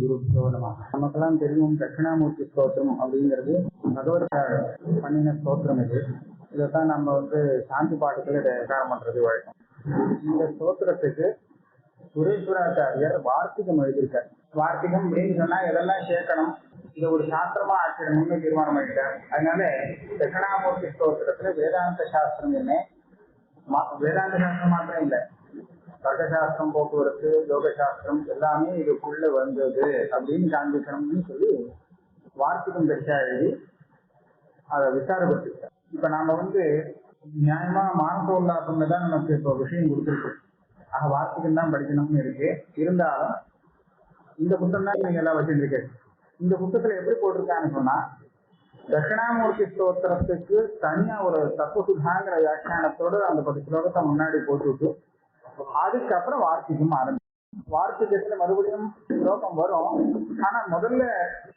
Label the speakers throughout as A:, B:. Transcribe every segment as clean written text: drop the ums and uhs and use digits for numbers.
A: குருப்போ நம. நமக்கெல்லாம் தெரியும் தட்சிணாமூர்த்தி ஸ்தோத்திரம் அப்படிங்கிறது பகவத் பண்ணின ஸ்தோத்திரம். இதைத்தான் நம்ம சாந்தி பாட்டுக்களை தயாரம் பண்றது வழக்கம். இந்த ஸ்தோத்திரத்துக்கு சுரேஸ்வராச்சாரியர் வார்த்திகம் எழுதியிருக்கார். வார்த்திகம் அப்படின்னு சொன்னா எதெல்லாம் சேர்க்கணும், இதை ஒரு சாஸ்திரமா ஆக்கிடணும்னு தீர்மானம் பண்ணிட்டார். அதனால தட்சிணாமூர்த்தி ஸ்தோத்திரத்துல வேதாந்த சாஸ்திரம் என்ன, வேதாந்த சாஸ்திரம் மாத்திரம் இல்லை, தர்க்கசாஸ்திரம், போக்குவரத்து, யோக சாஸ்திரம் எல்லாமே இதுக்குள்ள வந்தது அப்படின்னு காண்பிக்கணும்னு சொல்லி வார்த்திகம் பெருசா எழுதி அதை விசாரப்பட்டிருக்கார். இப்ப நாம நியாயமா மானசோல்லாசம்னு தான் நமக்கு இப்போ விஷயம் கொடுத்துருக்கு. ஆக வார்த்திகம் தான் படிக்கணும்னு இருக்கு. இருந்தாலும் இந்த புத்தகம் தான் நீங்க எல்லாம் வச்சிருக்கேன். இந்த புத்தகத்துல எப்படி போட்டிருக்கான்னு சொன்னா, தட்சிணாமூர்த்தி ஸ்தோத்திரத்துக்கு தனியா ஒரு தத்துவசுதாங்கிற வியாக்கியானத்தோடு அந்த 10 ஸ்லோகத்தை முன்னாடி போட்டுவிட்டு அதுக்கப்புறம் வார்த்திகம் ஆரம்பிக்கும். வார்த்திகத்துல மறுபடியும் ஸ்லோகம் வரும். ஆனா முதல்ல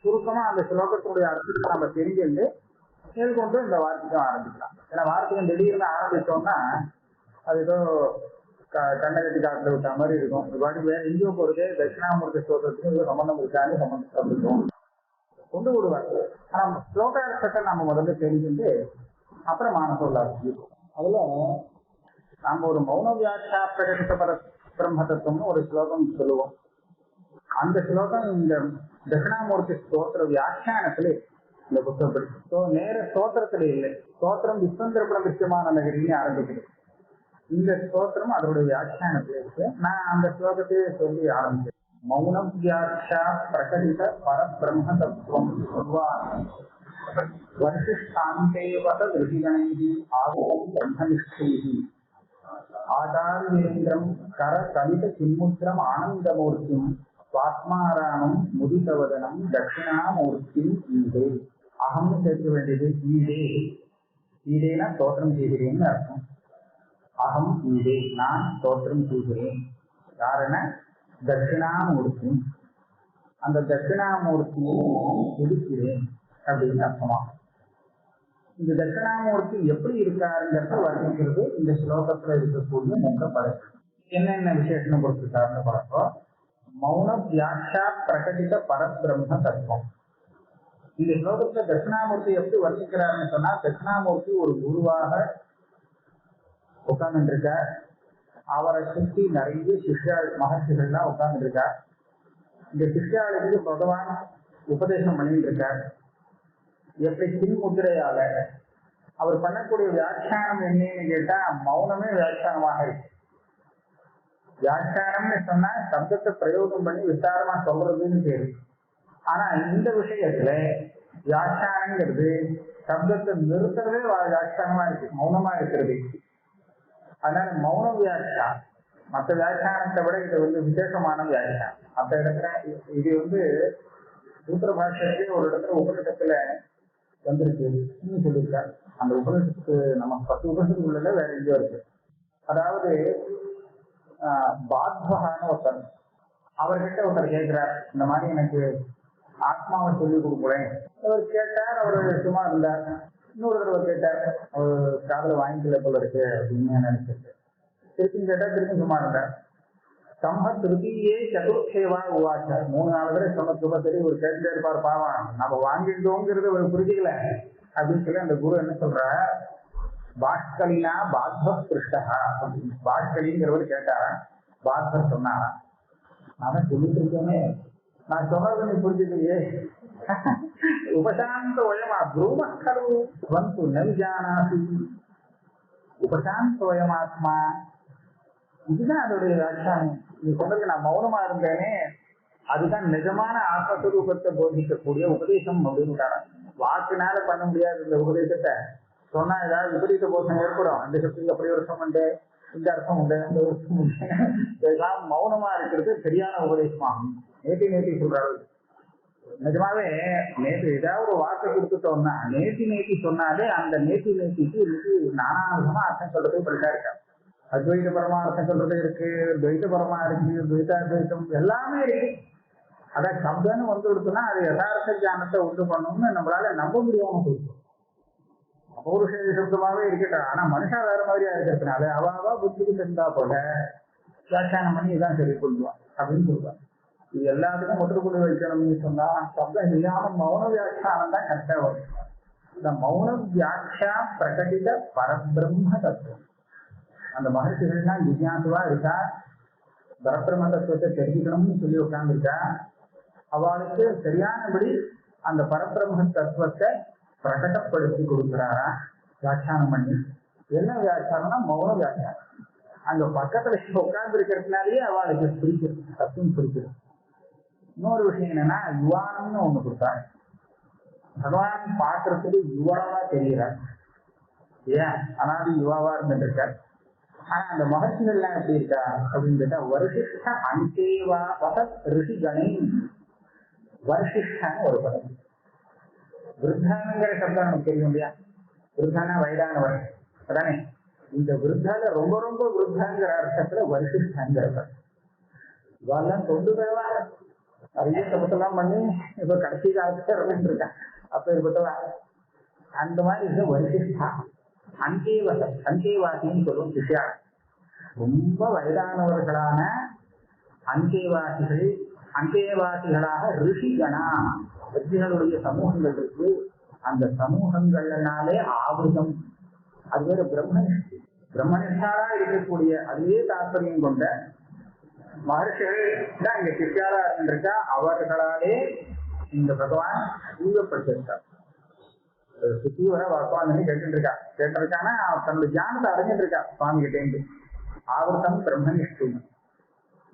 A: சுருக்கமா அந்த ஸ்லோகத்தினுடைய அர்த்தத்தை நம்ம தெரிஞ்சுட்டு மேற்கொண்டு இந்த வார்த்திகம் ஆரம்பிக்கலாம். ஏன்னா வார்த்திகம் திடீர்னு ஆரம்பிச்சோம்னா அது ஏதோ கண்ணகட்டி காட்டுல விட்ட மாதிரி இருக்கும். இது பாட்டி வேற எங்கேயோ போறது, தட்சிணாமூர்த்தி ஸ்தோத்திரத்துக்கு சம்பந்தம் இருக்காது, சம்பந்தம் கொண்டு விடுவார். ஆனா ஸ்லோகார்த்தத்தை நம்ம முதல்ல தெரிஞ்சுட்டு அப்புறம் மானசோல்லாசி. அதுல நம்ம ஒரு மௌன வியாக்கியா பிரகடித பிரம்ம தத்துவம்னு ஒரு ஸ்லோகம் சொல்லுவோம். அந்த ஸ்லோகம் இந்த தட்சிணாமூர்த்தி ஸ்தோத்திர வியாக்கியானத்துல இந்த புத்தகப்படி நேர ஸ்தோத்திரத்துல இல்லை. ஸ்தோத்திரம் விஸ்வந்திர பிரதிஷ்டமான நகரின்னு ஆரம்பிக்குது. இந்த ஸ்தோத்திரம் அதனுடைய வியாக்கியானத்துல இருக்கு. நான் அந்த ஸ்லோகத்தையே சொல்லி ஆரம்பிச்சேன். மௌனம் வியாக்கியா பிரகடித பரபிரம்ம தத்துவம் வருஷாந்தேவத ருஷிகணைஹி ஆகும் பிரம்மனிஷ்டைஹி ஆச்சாரியேந்திரம் கர கலித சின்முத்திரம் ஆனந்தமூர்த்திம் சுவாத்மாராமம் முதிதவதனம் தட்சிணாமூர்த்திம் ஈடே. அகம் சேர்க்க வேண்டியது ஈடே. ஈடேனா ஸ்தோத்திரம் செய்கிறேன்னு அர்த்தம். அகம் ஈடே, நான் ஸ்தோத்திரம் செய்கிறேன். காரண தட்சிணாமூர்த்தி, அந்த தட்சிணாமூர்த்தியை துதிக்கிறேன் அப்படின்னு அர்த்தமா. இந்த தட்சிணாமூர்த்தி எப்படி இருக்காருங்கிறத வர்ணிக்கிறது இந்த ஸ்லோகத்துல இருக்கக்கூடிய மொத்த பதம். என்னென்ன விசேஷம் கொடுத்திருக்காருன்னு பார்ப்போம். மௌன வியாக்கியா பிரகடித பரபிரம்ம தத்துவம். இந்த ஸ்லோகத்துல தட்சிணாமூர்த்தி எப்படி வர்ணிக்கிறாருன்னு சொன்னா, தட்சிணாமூர்த்தி ஒரு குருவாக உட்கார்ந்து இருக்கார். அவரை சுற்றி நிறைய மகர்ஷிகள்லாம் உட்கார்ந்து இருக்கார். இந்த சிஷ்யாளுக்கு பகவான் உபதேசம் பண்ணிட்டு இருக்கார். எப்படி சின்முத்திரையால அவர் பண்ணக்கூடிய வியாக்கியானம் என்னன்னு கேட்டா மௌனமே வியாக்கியானமாக இருக்கு. வியாக்கியானம்னு சொன்னா சப்தத்தை பிரயோகம் பண்ணி விசாரமா சொல்றதுன்னு பேரு. ஆனா இந்த விஷயத்துல வியாக்கியானங்கிறது சப்தத்தை நிறுத்துறதே வியாக்கியானமா இருக்கு, மௌனமா இருக்கிறது. அதனால மௌன வியாக்கியா மற்ற வியாக்கியானத்தை விட இது விசேஷமான வியாக்கியானம். மற்ற இடத்துல இது சூத்திர பாஷையிலே ஒரு இடத்துல உபநிஷத்துல வந்திருக்கு சொல்லியிருக்காரு. அந்த உபநிஷத்துக்கு நம்ம 10 உபநிஷத்துக்குள்ள வேற எங்கேயோ இருக்கு. அதாவது பாத்வகான்னு ஒருத்தர், அவர்கிட்ட ஒருத்தர் கேட்கிறார், இந்த மாதிரி எனக்கு ஆத்மாவை சொல்லி கொடுக்குறேன். அவர் கேட்டார், அவர் சும்மா இருந்தார். இன்னொரு தடவை கேட்டார், அவர் காதல வாங்கிக்கல போல இருக்கு அப்படின்னு நினைச்சிருக்கு. திருப்பி கேட்டா திருப்பி சும்மா இருந்தார். சம்ப திருப்பியே சதுர்த்தேவா உவாச்ச, 3-4 தடவை சொன்ன சரி ஒரு கேட்டுட்டே இருப்பார். பாவம், நம்ம வாங்கிட்டோங்கிறது ஒரு புரிஞ்சுக்கல அப்படின்னு சொல்லி அந்த குரு என்ன சொல்ற, பாஷ்கலினா பாத்வ பிருஷ்டா. பாஷ்கலிங்கிறவர் கேட்டாரா, பாத்வர் சொன்னாரா. நான் சொல்லிட்டு இருக்கேனே, நான் சொன்னது நீ புரிஞ்சுக்கலையே. உபசாந்த வயமா ப்ரூமக்கரு வந்து நவிஜானாசி. உபசாந்த வயமாத்மா, இதுதான் அதோடைய வியாக்கியானம். நீ சொன்னதுக்கு நான் மௌனமா இருந்தேனே, அதுதான் நிஜமான ஆத்மஸ்வரூபத்தை போதிக்கக்கூடிய உபதேசம் அப்படின்னு. வாக்குனால பண்ண முடியாது இந்த உபதேசத்தை. சொன்னா ஏதாவது விபரீத போஷம் ஏற்படும். இந்த சக்திக்கு அப்படி ஒரு அர்த்தம் உண்டு, இந்த அர்த்தம் உண்டு, இந்த அர்த்தம் உண்டு. இதெல்லாம் மௌனமா இருக்கிறது சரியான உபதேசமாகும். நேத்தி சொல்றாரு. நிஜமாவே நேற்று ஏதாவது ஒரு வார்த்தை கொடுத்துட்டோம்னா நேத்தி சொன்னாலே அந்த நேத்திக்கு நானாவிதமா அர்த்தம் சொல்றது படிச்சா இருக்கா. அத்வைத பரமா அர்த்தம் சொல்றது இருக்கு, துவைத பரமா இருக்கு, துவைதாத்வைத்தம் எல்லாமே இருக்கு. அதான் சப்தன்னு கொடுத்தோம்னா அது யதார்த்த ஞானத்தை உண்டு பண்ணணும்னு நம்மளால நம்ப முடியாம போயிடும். பௌருஷ சப்தமாவே இருக்கட்டும். ஆனா மனுஷா வேற மாதிரியா இருக்கிறதுனால அவாவா புத்திக்கு தெரிந்தா போல வியாக்கியானம் பண்ணி இதான் சரி சொல்லுவான் அப்படின்னு சொல்லுவான். இது எல்லாத்துக்கும் முற்றுப்புள்ளி வைக்கணும்னு சொன்னா சப்தம் இல்லாம மௌன வியாக்கியானம் தான் கரெக்டா வரும். இந்த மௌன வியாக்கியா பிரகடித பரபிரம்ம தத்துவம். அந்த மகர்ஷிகள்லாம் ஜிஜ்ஞாசுவா இருக்கா, பரபிரம்ம தத்துவத்தை தெரிஞ்சுக்கணும்னு சொல்லி உட்கார்ந்துருக்கா. அவளுக்கு சரியானபடி அந்த பரபிரம்ம தத்துவத்தை பிரகடப்படுத்தி கொடுக்குறாரா வியாக்கியானம் பண்ணி. என்ன வியாக்கியானம்னா மௌன வியாக்கியானம். அங்க பக்கத்துல உட்கார்ந்து இருக்கிறதுனாலேயே அவளுக்கு பிடிக்கும், தத்துவம் பிடிக்கும். இன்னொரு விஷயம் என்னன்னா யுவானம்னு ஒண்ணு கொடுத்தாங்க. பகவான் பாக்குறதுக்கு யுவாவா தெரிகிறார். ஏன் அனாதி யுவாவா இருந்துட்டு இருக்கார். ஆனா அந்த மகர்ஷிகள் எல்லாம் எப்படி இருக்கா அப்படின்னு கேட்டா வருஷிஷ்ட அந்தேவா வசத் ரிஷி கணை. வருஷிஷ்டான்னு ஒரு பதம். விருத்தானுங்கிற சப்தம் நமக்கு தெரியும் இல்லையா? விருத்தானா வயதானவர் அதானே. இந்த விருத்தால ரொம்ப ரொம்ப விருத்தாங்கிற அர்த்தத்துல வருஷிஷ்டாங்கிற பதம். இவெல்லாம் தொண்டு தேவா நிறைய தப்பெல்லாம் பண்ணி இப்ப கடைசி காலத்துல இருந்துட்டு இருக்கான். அப்ப இருப்பட்டவா அந்த மாதிரி இருக்க வருஷிஷ்டா. அங்கேவாசின்னு சொல்லும் விஷயம். ரொம்ப வயதானவர்களான அங்கேவாசிகள், அங்கேவாசிகளாக ரிஷிகணா ரிஷிகளுடைய சமூகங்கள் இருக்கு. அந்த சமூகங்கள்னாலே ஆவிருதம். அது வேற பிரம்மனிஷ்டி. பிரம்மனிஷ்டாரா இருக்கக்கூடிய அதே தாற்பயம் கொண்ட மகர்ஷிகள் தான் இங்க சிஷ்யாரா இருந்திருக்கா. அவர்களாலே இந்த பகவான் ஜீவப்படுத்திருக்கார். சுத்தி வர சுவாமி கேட்டிருக்கான்னா தன்னுடைய தியானத்தை அடைஞ்சிட்டு இருக்கா சுவாமி கிட்டே இருந்து. ஆவர்த்தம் பிரம்மனிஷ்டி.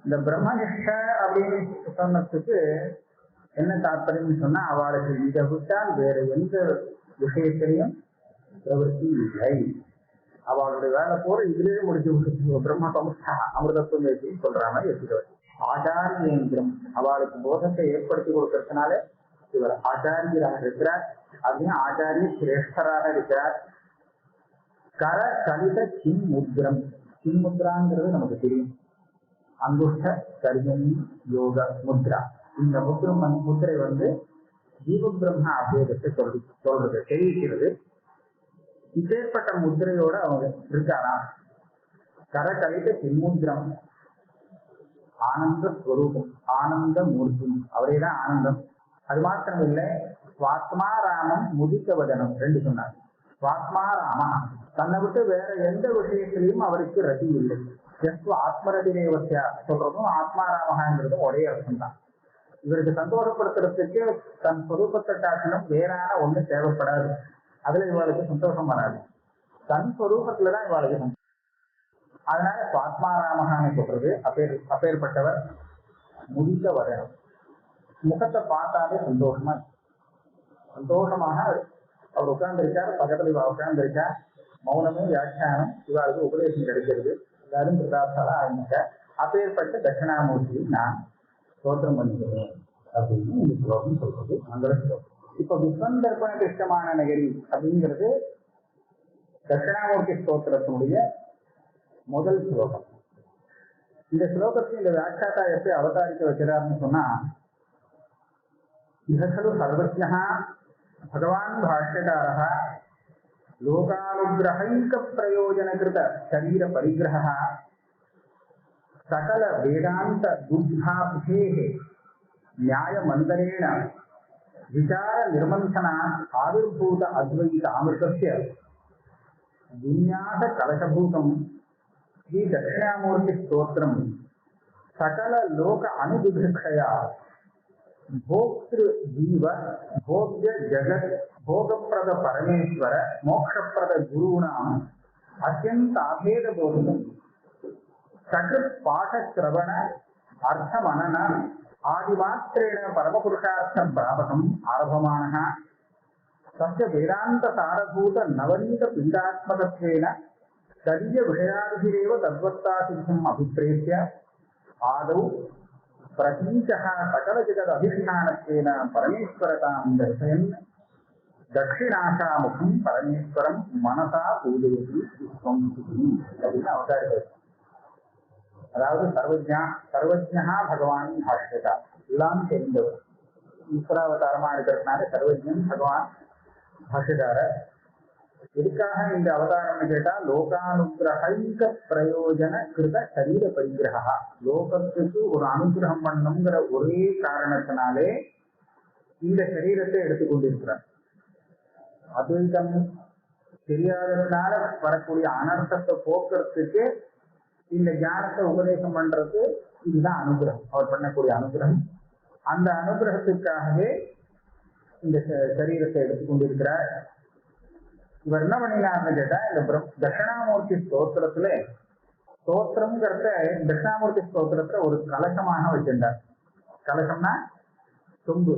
A: இந்த பிரம்மனிஷ்ட அப்படின்னு சொன்னதுக்கு என்ன தாற்பயம் சொன்னா அவளுக்கு இதை விட்டால் வேற எந்த விஷயத்திலையும் பிரவருத்தி இல்லை. அவளுடைய வேலை போற இதுலயே முடிச்சு பிரம்ம சமுஷ்டா அமிர்தத்துவம் வச்சுன்னு சொல்ற மாதிரி வச்சுக்கிறார். ஆச்சாரியேந்திரம் அவளுக்கு போதத்தை ஏற்படுத்தி கொடுக்கறதுனால இவர் ஆச்சாரியராக இருக்கிறார். அப்படின்னு ஆச்சாரிய சிரேஷ்டராக இருக்கிறார். கர கலித சின்முத்ரம். சின்முத்ராங்கிறது நமக்கு தெரியும். அங்குஷ்ட கர்ஜனி யோக முத்ரா. இந்த முத்திரை ஜீவ பிரம்ம அபேதத்தை சொல்றது தெரிவிக்கிறது. இப்பேற்பட்ட முத்திரையோட அவங்க இருக்காரா. கரகலித சின்முத்ரம். ஆனந்த ஸ்வரூபம், ஆனந்த மூர்த்தி. அவரேதான் ஆனந்தம். அது மாத்திரம் இல்லை, சுவாத்மா ராமம் முதித்த வதனம் ரெண்டு சொன்னார். சுவாத்மா ராமா தன்னை விட்டு வேற எந்த விஷயத்திலையும் அவருக்கு ரதி இல்லை. ஜஸ்து ஆத்மரதி தேவசியா சொல்றதும் ஆத்மாராமகாங்கிறதும் ஒரே அர்த்தம் தான். இவருக்கு சந்தோஷப்படுத்துறதுக்கு தன் சொரூபத்தை காட்டிலும் வேறான ஒண்ணு தேவைப்படாது. அதுல இவளுக்கு சந்தோஷம் வராது. தன் சொரூபத்துலதான் இவளுக்கு சந்தோஷம். அதனால சுவாத்மாராமகான்னு சொல்றது. அப்பேற்பட்டவர் முதித்த வதனம். முகத்தை பார்த்தாலே சந்தோஷமாக அவர் உட்கார்ந்திருக்கார். பக்கத்துல இவ உட்கார்ந்திருக்கார். மௌனமே வியாக்கியானம். இவருக்கு உபதேசம் கிடைக்கிறது. எல்லாரும் பிரதாசால ஆரம்பிக்க. அப்பேற்பட்ட தட்சிணாமூர்த்தியை நான் ஸ்தோத்திரம் பண்ணுகிறேன் அப்படின்னு இந்த ஸ்லோகம் சொல்றது. மங்கள ஸ்லோகம். இப்ப விஸ்வந்தர்ப்பண கிருஷ்ணமான நகரி அப்படிங்கிறது தட்சிணாமூர்த்தி ஸ்தோத்திரத்தினுடைய முதல் ஸ்லோகம். இந்த ஸ்லோகத்தில் இந்த வியாக்கியாத்தா எப்படி அவதாரிக்க வைக்கிறார்னு சொன்னா, இதற்கலு சர்வஜ்ஞா பகவான் பாஷ்யகாரः லோகானுகிரஹைக பிரயோஜனகிருத சரீர பரிகிரஹ சகல வேதாந்த துக்தாபிஷேக நியாய மந்தரேண விசார நிர்மந்தனா ஆவிர்பூத அத்வைத அமிர்தஸ்ய விந்யாச கலசபூதம் ஸ்ரீ தட்சிணாமூர்த்தி ஸ்தோத்திரம் சகல லோக அனுபிபிக்ஷயா भोक्तृ जीव भोग्य जगत भोगप्रद परमेश्वर मोक्षप्रद गुरूणाम अत्यंत अभेद बोधनम सकृत पाठ श्रवण अर्थ मनन आदिमात्रेण परमपुरुषार्थं प्रापकम् आरभमानः तस्य वेदांत सारभूत नवनीत पिंडात्मकत्वेन तदीय विषयादिरेव तद्वत्तासिद्धम् अभिप्रेत्य आदौ प्रतीचः सकल जगद अधिष्ठानत्वेन परमेश्वरतां दर्शयन् दक्षिणाशामुखं परमेश्वरं मनसा पूजयति विश्वं அப்படின்னு அவதாரிக்கிறார். அதாவது சர்வஜ்ஞா பகவான் பாஷ்யதா எல்லாம் தெரிந்தவர். ஈஸ்வராவதாரமா இருக்கிறதுனால சர்வஜன் பகவான் பாஷ்யதாரர். எதுக்காக இந்த அவதாரம்னு கேட்டா லோகானுகிரக பிரயோஜன கிருத சரீர பரிகிரகா, லோகத்துக்கு ஒரு அனுகிரகம் பண்ணுங்கிற ஒரே காரணத்தினாலே இந்த சரீரத்தை எடுத்துக்கொண்டிருக்கிறார். அத்வைதம் தெரியாததுனால வரக்கூடிய அனர்த்தத்தை போக்குறதுக்கு இந்த ஞானத்தை உபதேசம் பண்றது இதுதான் அனுகிரகம், அவர் பண்ணக்கூடிய அனுகிரகம். அந்த அனுகிரகத்துக்காகவே இந்த சரீரத்தை எடுத்துக்கொண்டிருக்கிறார். இவர் என்ன பண்ணினார்னு கேட்டா, இந்த தட்சிணாமூர்த்தி ஸ்தோத்திரத்துல ஸ்தோத்திரம்ங்கிறத தட்சிணாமூர்த்தி ஸ்தோத்திரத்துல ஒரு கலசமாக வச்சிருந்தார். கலசம்னா சொம்பு.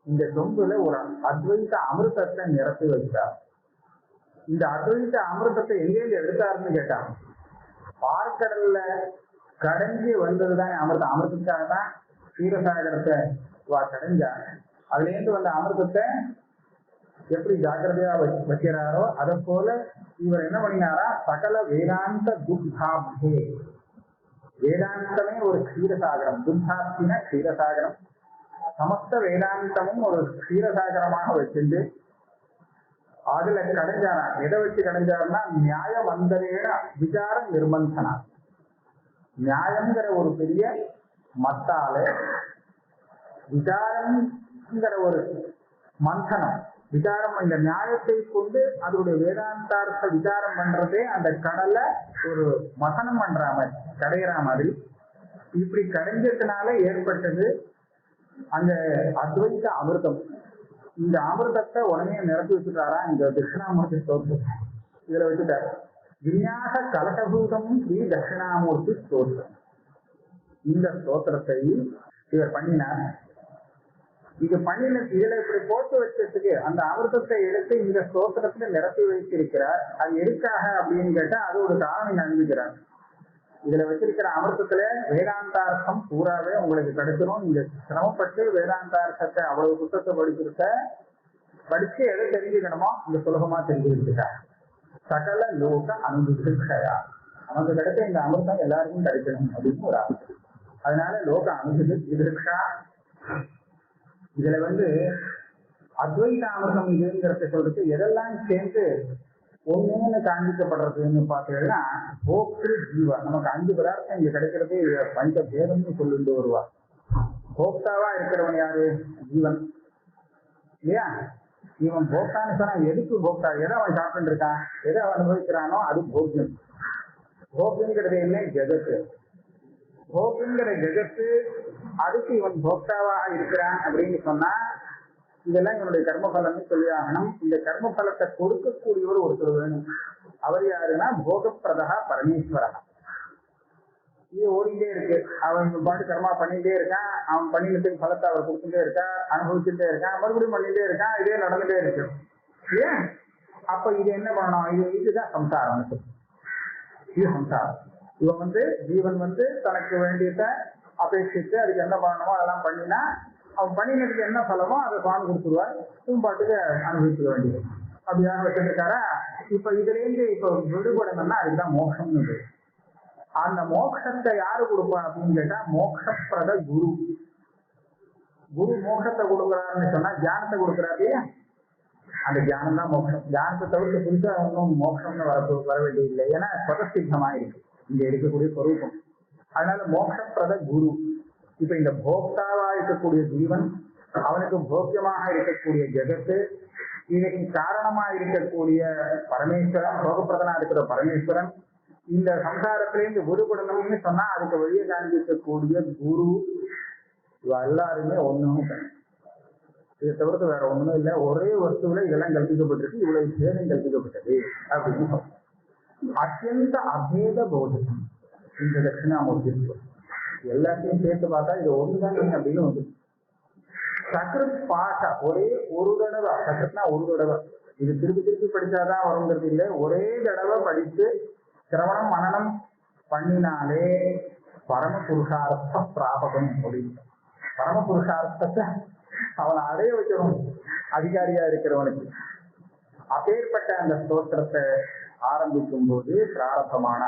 A: இந்த சொம்புல ஒரு அத்வைத அமிர்தத்தை நிரப்பி வச்சார். இந்த அத்வைத அமிர்தத்தை எங்கேயிருந்து எடுத்தாருன்னு கேட்டா, பார்க்கடல்ல கடைஞ்சி வந்ததுதான் அமிர்தம். அமிர்தத்துக்காக தான் க்ஷீரசாகரத்தை கடைஞ்சாங்க. அதுல இருந்து வந்த அமிர்தத்தை எப்படி ஜாக்கிரதையா வைக்கிறாரோ அதை போல இவர் என்ன பண்ணினாரா, சகல வேதாந்த துக்தாப்தே, வேதாந்தமே ஒரு க்ஷீரசாகரம், துக்தாப்தின க்ஷீரசாகரம், சமஸ்த வேதாந்தமும் ஒரு க்ஷீரசாகரமாக வச்சிருந்து அதுல கடைஞ்சாரா. எதை வச்சு கடைஞ்சாருன்னா, நியாய மந்தரேன விசார நிர்பந்தனா, நியாயம்ங்கிற ஒரு பெரிய மத்தால விசாரம்ங்கிற ஒரு மந்தனம், விசாரம், இந்த நியாயத்தை கொண்டு அதனுடைய வேதாந்தார்த்த விசாரம் பண்றதே அந்த கடலை ஒரு மசனம் பண்ற மாதிரி கடையிற மாதிரி. இப்படி கடைஞ்சதுனால ஏற்பட்டது அந்த அத்வைத அமிர்தம். இந்த அமிர்தத்தை உடனே நிரப்பி வச்சுட்டாரா இந்த தட்சிணாமூர்த்தி ஸ்தோத்திரம். இதுல வச்சுட்டாரு, விநியாச கலசபூதம் ஸ்ரீ தட்சிணாமூர்த்தி ஸ்தோத்திரம். இந்த ஸ்தோத்திரத்தை இவர் பண்ணினார். இது பண்ணின இதுல இப்படி போட்டு வச்சதுக்கு அந்த அமிர்தத்தை எடுத்து இந்த ஸ்தோத்திரத்துல நிரப்பி வைத்திருக்கிறார். அது எதுக்காக அப்படின்னு கேட்டா, அது ஒரு காரணம் அனுப்பிக்கிறார். இதுல வச்சிருக்கிற அமிர்தத்துல வேதாந்தார்த்தம் பூராவே உங்களுக்கு கிடைச்சிடும். நீங்க சிரமப்பட்டு வேதாந்தார்த்தத்தை அவ்வளவு புத்தகத்தை படிச்சு எதை தெரிஞ்சுக்கணுமோ இந்த சுலபமா தெரிஞ்சுக்கிட்டா. சகல லோக அனுபவிஷயா, நமக்கு கிடைச்ச இந்த அமிர்தம் எல்லாருக்கும் கிடைக்கணும் அப்படின்னு ஒரு ஆசை. அதனால லோக அனுபவிஷா. இதுல அத்வைத அமிர்தம் இதுங்கிறத சொல்றது எதெல்லாம் சேர்ந்து ஒண்ணுன்னு காண்பிக்கப்படுறதுன்னு பார்த்தீங்கன்னா, போக்திரு ஜீவா, நமக்கு 5 பதார்த்தம் இங்க கிடைக்கிறது பஞ்ச பேதம்னு சொல்லிட்டு வருவா. போக்தாவா இருக்கிறவன் யாரு? ஜீவன் இல்லையா? இவன் போக்தான்னு சொன்னா எதுக்கு போக்தா? எதை அவன் சாப்பிட்டு இருக்கான், எதை அவன் அனுபவிக்கிறானோ அது போக்யம். போக்யங்கிறது இல்லை ஜெகத்து. போக்குங்கிற ஜெகத்து, அதுக்கு இவன் போக்தாவாக இருக்கிறான் அப்படின்னு சொன்னா இதெல்லாம் இவனுடைய கர்மபலன்னு சொல்லி ஆகணும். இந்த கர்மபலத்தை கொடுக்கக்கூடியவர் ஒருத்தர் வேணும். அவர் யாருன்னா போகப்பிரதா பரமேஸ்வரா. இது ஓடிட்டே இருக்கு, அவன் பாட்டு கர்மா பண்ணிட்டே இருக்கான், அவன் பண்ணினதுக்கு பலத்தை அவர் கொடுத்துட்டே இருக்கா, அனுபவிச்சுட்டே இருக்கான், மறுபடியும் பண்ணிட்டே இருக்கான், இதே நடந்துட்டே இருக்கு. ஏன் அப்ப இது என்ன பண்ணணும்? இதுதான் சம்சாரம். இது சம்சாரம். இவன் ஜீவன் தனக்கு வேண்டியதை அபேட்சித்து அதுக்கு என்ன பண்ணணுமோ அதெல்லாம் பண்ணினா அவன் பண்ணினதுக்கு என்ன பலமோ அதை சுவாமி கொடுத்துருவார். இவன் பாட்டுக்கு அனுபவிக்க வேண்டியது. அப்படியாக வச்சிருக்காரா. இப்ப இதுல இருந்து இப்ப விடுபடணும்னா அதுக்குதான் மோட்சம்னு. அந்த மோட்சத்தை யாரு கொடுப்பான் அப்படின்னு கேட்டா, மோட்சப்பிரத குரு. குரு மோட்சத்தை கொடுக்குறாருன்னு சொன்னா தியானத்தை கொடுக்குறாரு. அந்த தியானம் தான் மோட்சம். தியானத்தை தவிர்த்து புதுசா ஒன்றும் மோட்சம்னு வர வேண்டியதில்லை. ஏன்னா ஸ்வதசித்தமா இருக்கு இங்க இருக்கக்கூடிய ஸ்வரூபம். அதனால மோட்சப்பிரத குரு. இப்ப இந்த போக்தாவா இருக்கக்கூடிய ஜீவன், அவனுக்கு போக்கியமாக இருக்கக்கூடிய ஜெகத்து, இதற்கு காரணமா இருக்கக்கூடிய பரமேஸ்வரன், போகப்பிரதனா இருக்கிற பரமேஸ்வரன், இந்த சம்சாரத்திலேருந்து விடுபடணும்னு சொன்னா அதுக்கு வழியை காண்பிக்கக்கூடிய குரு, இவ எல்லாருமே ஒண்ணும். இதை தவிர்த்து வேற ஒண்ணுமே இல்லை. ஒரே வஸ்துவில இதெல்லாம் கல்பிக்கப்பட்டிருக்கு, இவ்வளவு சேதம் கல்பிக்கப்பட்டது அப்படின்னு சொல்றோம். அத்தியந்த அபேத போதம் இந்த தட்சிணாமூர்த்தி. எல்லாத்தையும் சேர்த்து பார்த்தா இது ஒண்ணுதான் அப்படின்னு வந்து சக்ரத் பாஷா. ஒரே ஒரு தடவை, சக்ரத்னா ஒரு தடவை, இது திருப்பி திருப்பி படிச்சாதான் வருங்கிறது இல்லை. ஒரே தடவை படித்து சிரவணம் மனனம் பண்ணினாலே பரம புருஷார்த்த பிராபகம் அப்படின்னு. பரம புருஷார்த்தத்தை அவனை அடைய வைக்கணும் அதிகாரியா இருக்கிறவனுக்கு. அப்பேற்பட்ட அந்த ஸ்தோத்திரத்தை ஆரம்பிக்கும் போது பிராரத்தமான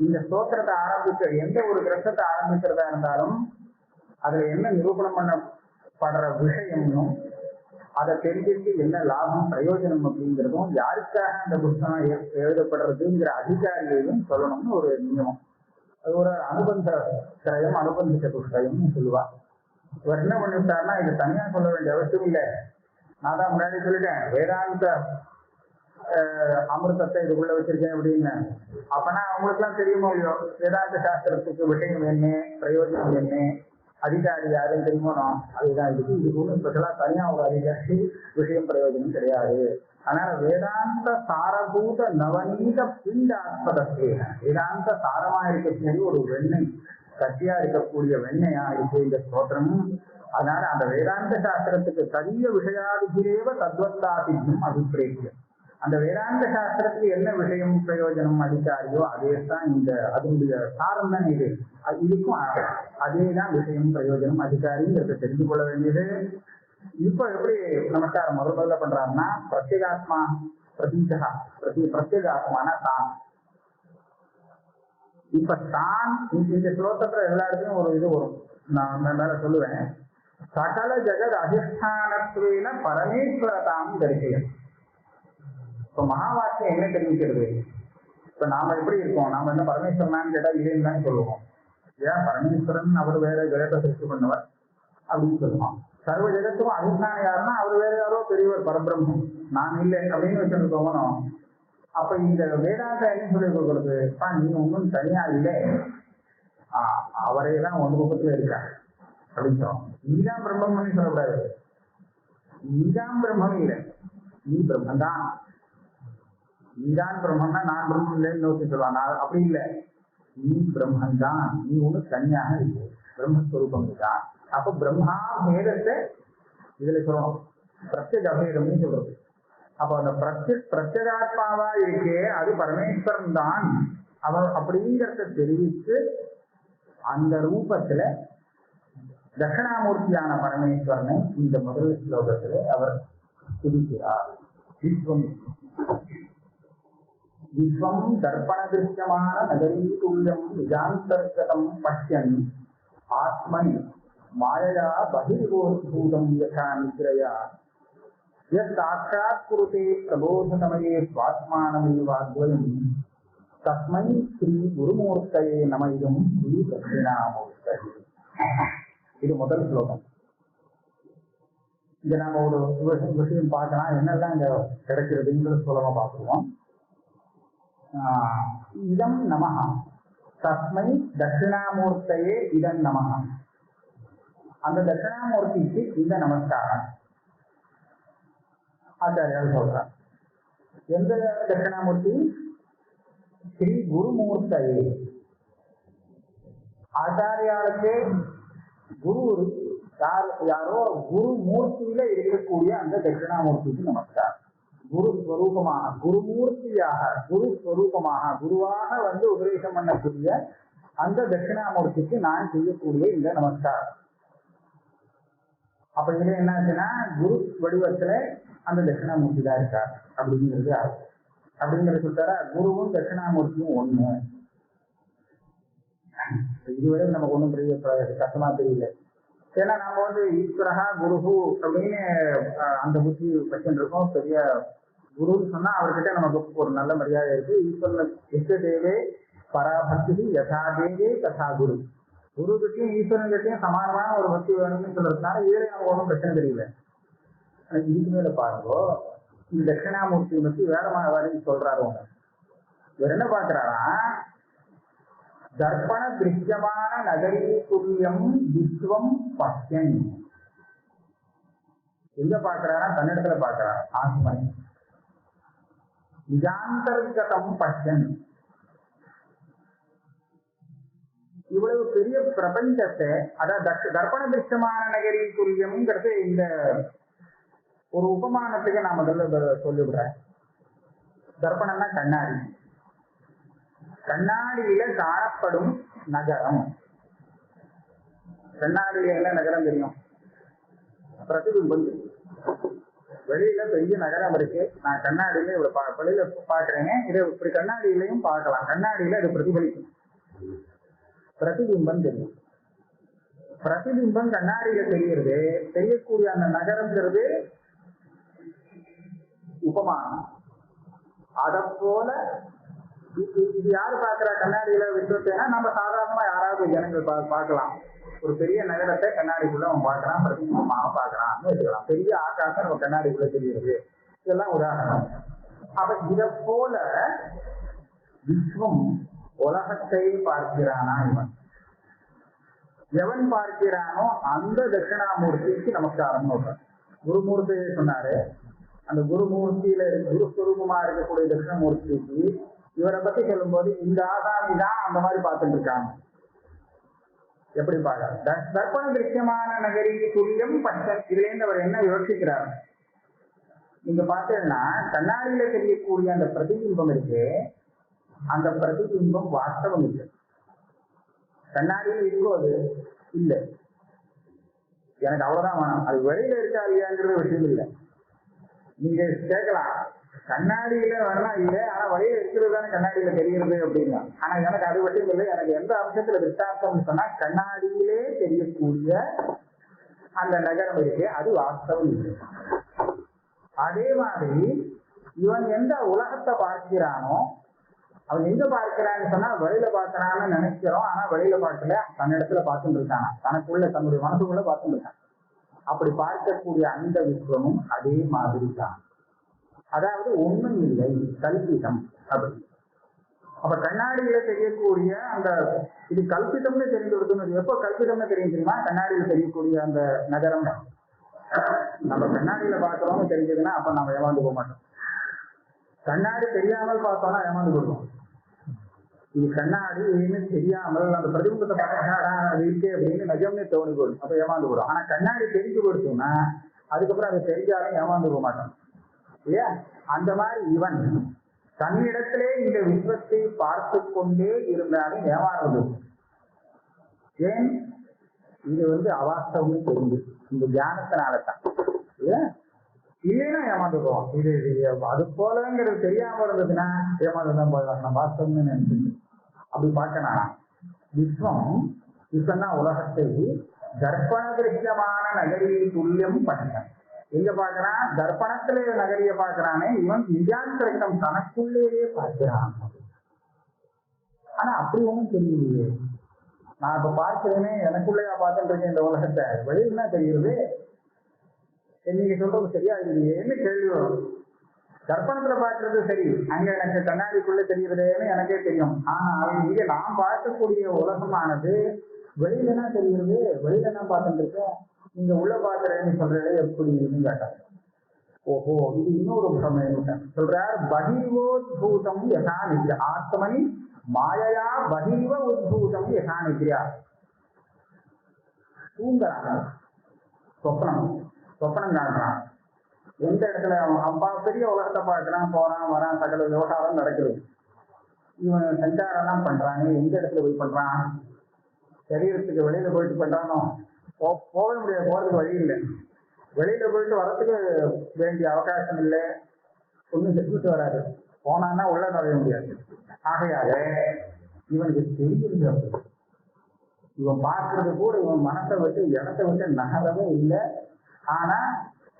A: இந்த ஸ்தோத்திரத்தை ஆரம்பிக்க எந்த ஒரு கிரந்தத்தை ஆரம்பிக்கிறதா இருந்தாலும் அதுல என்ன நிரூபணம் பண்ணப்படுற விஷயமும் அதை தெரிஞ்சுட்டு என்ன லாபம் பிரயோஜனம் அப்படிங்கிறதும் யாருக்காக அந்த புத்தகம் எழுதப்படுறதுங்கிற அதிகாரியையும் சொல்லணும்னு ஒரு நியமம். அது ஒரு அனுபந்த திரயம், அனுபந்த சதுஷ்டயம்னு சொல்லுவா. இவர் என்ன பண்ணிவிட்டாருன்னா இது தனியா சொல்ல வேண்டிய அவசியம் இல்லை. நான் தான் முன்னாடி சொல்லிட்டேன் வேதாந்த அமிர்தத்தை இதுக்குள்ள வச்சிருக்கேன் அப்படின்னு. அப்பனா அவங்களுக்கு எல்லாம் தெரியுமோ இல்லையோ வேதாந்த சாஸ்திரத்துக்கு விஷயம் என்ன, பிரயோஜனம் என்ன, அதிகாரி யாரும் தெரியுமோ. அதுதான் இதுக்கு ஒன்றும் ஸ்பெஷலா தனியா ஒரு அதிகாரி விஷயம் பிரயோஜனம் கிடையாது. அதனால வேதாந்த சாரபூத நவநீத பிண்ட ஆத்மதே, வேதாந்த சாரமா இருக்கக்கூடிய ஒரு வெண்ணெய், கட்டியா இருக்கக்கூடிய வெண்ணையா இருக்கு இந்த ஸ்தோத்திரம். அதனால அந்த வேதாந்த சாஸ்திரத்துக்கு சரிய விஷயாதிகிரேவ தத்வத்தாதிக்கும் அபிப்பிரேயம். அந்த வேதாந்த சாஸ்திரத்துக்கு என்ன விஷயம் பிரயோஜனம் அதிகாரியோ அதே தான் இந்த அதனுடைய சாரம் தான் இது. இதுக்கும் அதேதான் விஷயம் பிரயோஜனம் அதிகாரிங்கிறத தெரிந்து கொள்ள வேண்டியது. இப்ப எப்படி நமஸ்காரம் முதல்ல பண்றாருன்னா பிரத்யேகாத்மா பிரதீஜா பிரத்யேகாத்மான தான். இப்ப தான் இந்த ஸ்லோகத்துல எல்லா இடத்துலயும் ஒரு இது வரும், நான் மேல சொல்லுவேன். சகல ஜெகத் அதிஷ்டானத்துவேன பரமேஸ்வரதாம் தரிசனம். இப்ப மகா வாக்கியம் என்ன தெரிவிக்கிறது? இப்ப நாம எப்படி இருக்கோம்? நாம என்ன பரமேஸ்வரனான்னு கேட்டா இல்லைன்னு தான் சொல்லுவோம். ஏன் பரமேஸ்வரன் அவர் வேற ஜெகத்தை சிருஷ்டி பண்ணவர் அப்படின்னு சொல்லுவோம். சர்வ ஜெகத்தும் அதிஷ்டானம் யாருன்னா அவர் வேற யாரோ பெரியவர் பரபிரம்மம், நான் இல்லை அப்படின்னு வச்சுட்டு போகணும். அப்ப இந்த வேதாந்தம் என்ன சொல்லி கொடுக்குறது? நீங்க ஒன்றும் தனியா இல்லை, அவரே தான் ஒன்று பக்கத்துல இருக்காரு அப்படின்னு சொல்லுவோம். நீதான் பிரம்மம்னு சொல்லக்கூடாது. நீதான் பிரம்மம் இல்லை, நீ பிரம்மந்தான். நீதான் பிரம்மன்னா நான் பிரம்மம் இல்லைன்னு நோக்கி சொல்லுவான். அப்படி இல்லை, நீ பிரம்மந்தான், நீ ஒண்ணு தனியாக இருக்கு, பிரம்மஸ்வரூபம் தான். அப்ப பிரம்மா பேதத்தை இதுல சொல்லணும், பிரத்யேக அபேதம்னு சொல்றது. அப்ப அந்த பிரத்யேகாத்மாவா இருக்கே அது பரமேஸ்வரன் தான் அவர் அப்படிங்கிறத தெரிவித்து அந்த ரூபத்துல தட்சிணாமூர்த்தியான பரமேஸ்வரனை இந்த முதல் ஸ்லோகத்திலே அவர் துதிக்கிறார். விஸ்வம் தர்ப்பண திருஷ்யமான நகரீதுல்யம் நிஜாந்தர்கதம் பஷ்யன் ஆத்மனி மாயையா பகிர்வோத்பூதம் யதா நித்ரயா சாட்சாத் குருதே பிரபோதசமயே ஸ்வாத்மானமேவாத்வயம் தஸ்மை ஸ்ரீ குருமூர்த்தயே நமயிதும் ஸ்ரீ தட்சிணாமூர்த்தயே. இது முதல் ஸ்லோகம். இங்க நாம ஒரு விஷயம் பார்க்கலாம், என்னெல்லாம் இங்க கிடைக்கிறதுங்கிற ஸ்லோகமா பார்த்துருவோம். இதம் நமஹ தஸ்மை தட்சிணாமூர்த்தயே இதம் நமஹ. அந்த தட்சிணாமூர்த்திக்கு இந்த நமஸ்காரம் ஆச்சாரியால் சொல்றார். எந்த தட்சிணாமூர்த்தி? ஸ்ரீ குருமூர்த்தயே. ஆச்சாரியாளுக்கு குரு யாரோ குரு மூர்த்தியில இருக்கக்கூடிய அந்த தட்சிணாமூர்த்திக்கு நமஸ்காரம். குரு ஸ்வரூபமாக, குருமூர்த்தியாக, குரு ஸ்வரூபமாக, குருவாக வந்து உபதேசம் பண்ணக்கூடிய அந்த தட்சிணாமூர்த்திக்கு நான் செய்யக்கூடிய இந்த நமஸ்காரம். அப்ப இதுல என்ன ஆச்சுன்னா குரு வடிவத்துல அந்த தட்சிணாமூர்த்தி தான் இருக்கார் அப்படிங்கிறது அப்படிங்கிறது சொல்றாரா. குருவும் தட்சிணாமூர்த்தியும் ஒண்ணு. இதுவரை நமக்கு ஒன்றும் பெரிய கஷ்டமா தெரியல. ஏன்னா நம்ம வந்து ஈஸ்வரஹா குருஹு அப்படின்னு அந்த புத்தி பட்சம் இருக்கோம். பெரிய குருன்னு சொன்னா அவர்கிட்ட நமக்கு ஒரு நல்ல மரியாதை இருக்கு. ஈஸ்வரன் எத்த தேவே பராபக்தி யதா தேவே ததா குரு. குரு கிட்டையும் ஈஸ்வரன் கிட்டையும் சமானமான ஒரு பக்தி வேணும்னு சொல்றதுனால இதுல நமக்கு ஒன்றும் பிரச்சனை தெரியல. இதுக்கு மேல பாருங்க, இந்த தட்சிணாமூர்த்தி பத்தி வேற மாதிரி சொல்றாரு. இவர் என்ன பாக்குறாரா? தர்ப்பண திருஷ்யமான நகரி துல்லியம் விஸ்வம் பஷ்யன். எங்க பாக்குறாரா? தன்னிடத்துல பாக்குறாரு. ஆத்மன் நிஜாந்தர்கதம் பஷ்யன். இவ்வளவு பெரிய பிரபஞ்சத்தை, அதாவது தர்ப்பண திருஷ்யமான நகரி துல்லியம்ங்கிறது இந்த ஒரு உபமானத்துக்கு நான் முதல்ல சொல்லிவிடுறேன். தர்ப்பணம்னா கண்ணாடி. கண்ணாடியில காணப்படும் நகரம். கண்ணாடியில என்ன நகரம் தெரியும்? பிரதிபிம்பம். வெளியில பெரிய நகரம் இருக்கு, நான் கண்ணாடியில இவ்வளவு வெளியில பாக்குறேங்க, இதை இப்படி கண்ணாடியிலையும் பார்க்கலாம். கண்ணாடியில அது பிரதிபலிக்கும், பிரதிபிம்பம் தெரியும். பிரதிபிம்பம் கண்ணாடியில தெரியுது. தெரியக்கூடிய அந்த நகரம்ங்கிறது உபமானம். அத போல இது யாரு பாக்குறா கண்ணாடியில விஸ்வத்தைனா நம்ம சாதாரணமா யாராவது ஜனங்கள் பார்க்கலாம். ஒரு பெரிய நகரத்தை கண்ணாடிக்குள்ள அவன் பார்க்கறான், பிரதிபிம்பமாக பார்க்கறான்னு வச்சுக்கலாம். பெரிய ஆகாசம் நம்ம கண்ணாடிக்குள்ள தெரியுது, இதெல்லாம் உதாரணம். அப்ப இத போல விஸ்வம் உலகத்தை பார்க்கிறானா இவன். எவன் பார்க்கிறானோ அந்த தட்சிணாமூர்த்திக்கு நமஸ்காரம் சொல்றான். குருமூர்த்தியை சொன்னாரு. அந்த குருமூர்த்தியில குருஸ்வரூபமா இருக்கக்கூடிய தட்சிணமூர்த்திக்கு இவரை பத்தி சொல்லும் போது இந்த ஆசாமி தான் அந்த மாதிரி பார்த்துட்டு இருக்காங்க. எப்படி பார்க்க தர்ப்பண திருஷ்யமான நகரி துல்லியம் பட்சம். இதுல இருந்து அவர் என்ன யோசிக்கிறார்? நீங்க பார்த்தீங்கன்னா கண்ணாடியில தெரியக்கூடிய அந்த பிரதிபிம்பம் இருக்கு, அந்த பிரதிபிம்பம் வாஸ்தவம் இல்லை. கண்ணாடியில இருக்கும்போது இல்ல, எனக்கு அவ்வளவுதான் வேணும். அது வெளியில இருக்கா இல்லையாங்கிறது விஷயம் இல்லை. நீங்க கேட்கலாம், கண்ணாடியில வேணா இல்லை, ஆனா வழியில இருக்கிறது தானே கண்ணாடியில தெரிகிறது அப்படின்னா. ஆனா எனக்கு அது விஷயம் இல்லை. எனக்கு எந்த அம்சத்துல வித்தியாசம் சொன்னா கண்ணாடியிலே தெரியக்கூடிய அந்த நகரம் இருக்கு, அது வாஸ்தவம் இல்லை. அதே மாதிரி இவன் எந்த உலகத்தை பார்க்கிறானோ, அவன் எங்க பார்க்கிறான்னு சொன்னா வெளியில பார்க்கிறான்னு நினைக்கிறோம். ஆனா வெளியில பார்க்கல, தன்னிடத்துல பார்த்துட்டு இருக்கான், தனக்குள்ள தன்னுடைய மனசுக்குள்ள பார்த்துட்டு இருக்கான். அப்படி பார்க்கக்கூடிய அந்த விஸ்வமும் அதே மாதிரி தான். அதாவது ஒண்ணும் இல்லை, கல்பிதம் அப்படி. அப்ப கண்ணாடியில தெரியக்கூடிய அந்த இது கல்பிதம்னு தெரிந்து கொடுக்கணும். எப்போ கல்பிதம்னு தெரியும் தெரியுமா? கண்ணாடியில தெரியக்கூடிய அந்த நகரம் நம்ம கண்ணாடியில பார்க்கிறோம்னு தெரிஞ்சதுன்னா அப்ப நம்ம ஏமாந்து போக மாட்டோம். கண்ணாடி தெரியாமல் பார்த்தோம்னா ஏமாந்து போடுவோம். இது கண்ணாடி தெரியாமல் அந்த பிரதிபிம்பத்தை பார்த்தா அது இருக்கு அப்படின்னு நிஜம்னு தோணி போடும், அப்ப ஏமாந்து போடும். ஆனா கண்ணாடி தெரிஞ்சு கொடுத்தோம்னா அதுக்கப்புறம் அது தெரிஞ்சாலும் ஏமாந்து போக மாட்டோம் இல்லையா? அந்த மாதிரி இவன் தன்னிடத்திலே இந்த விஸ்வத்தை பார்த்து கொண்டே இருந்தாலும் ஏமாறுவது. ஏன்? இது அவாஸ்தவம்னு தெரிஞ்சு இந்த தியானத்தினாலதான் இல்லைன்னா ஏமாந்து போவோம். இது அது போலங்கிறது தெரியாம இருந்ததுன்னா ஏமாந்துதான் போயிடலாம். நம்ம வாஸ்தவம்னு நினைச்சு அப்படி பார்க்கணும். விஸ்வம்னா உலகத்தை தர்ப்பண திருஷ்யமான நகரி துல்லியம் பண்ண. எங்க பார்க்கிறான்? தர்ப்பணத்துல நகரிய பார்க்கிறானே, இவன் விஜயாந்திரம் தனக்குள்ளேயே பார்க்கிறான். ஆனா அப்படி ஒன்றும் தெரியலையே. நான் இப்ப பார்க்கிறேனே, எனக்குள்ளேயா பார்த்துட்டு இருக்கேன் இந்த உலகத்தை, வெளியில தான் தெரியுது. நீங்க சொல்றது சரியா இல்லையேன்னு கேள்வி வரும். தர்ப்பணத்துல பார்க்கறது சரி, அங்க எனக்கு கண்ணாடிக்குள்ள தெரியுறதேன்னு எனக்கே தெரியும். ஆனா இங்க நான் பார்க்கக்கூடிய உலகமானது வெளியில தான் தெரியுது, வெளியில தான் பார்த்துட்டு இருக்கேன். நீங்க உள்ள பாக்குறேன்னு சொல்றதே எப்படி கேட்டாங்க. ஓஹோ, இது இன்னொரு பிரமேயம் சொல்றார். பகிர்வோத்பூதம் யசா நித்யா ஆத்மனி மாயையா பகிர்வ உத்பூதம் யசா நித்யா. தூங்குறாங்க, சொப்பனம் காண்றான். எந்த இடத்துல அவன் பெரிய உலகத்தை பார்க்கிறான், போறான் வரான், சகல விவகாரம் நடக்குது. இவன் சஞ்சாரம் தான் பண்றாங்க. எந்த இடத்துல போய் பண்றான்? சரீரத்துக்கு வெளியில போயிட்டு பண்றானோ? போக முடியாது, போறதுக்கு வழி இல்லை. வெளியில போயிட்டு வர்றதுக்கு வேண்டிய அவகாசம் இல்லை, ஒன்றும் செஞ்சுட்டு வராது. போனான்னா உள்ள நுழைய முடியாது. ஆகையாக இவனுக்கு தெரியுது. இவன் பார்க்கறது கூட இவன் மனசை விட்டு இடத்தை விட்டு நகரவே இல்லை. ஆனா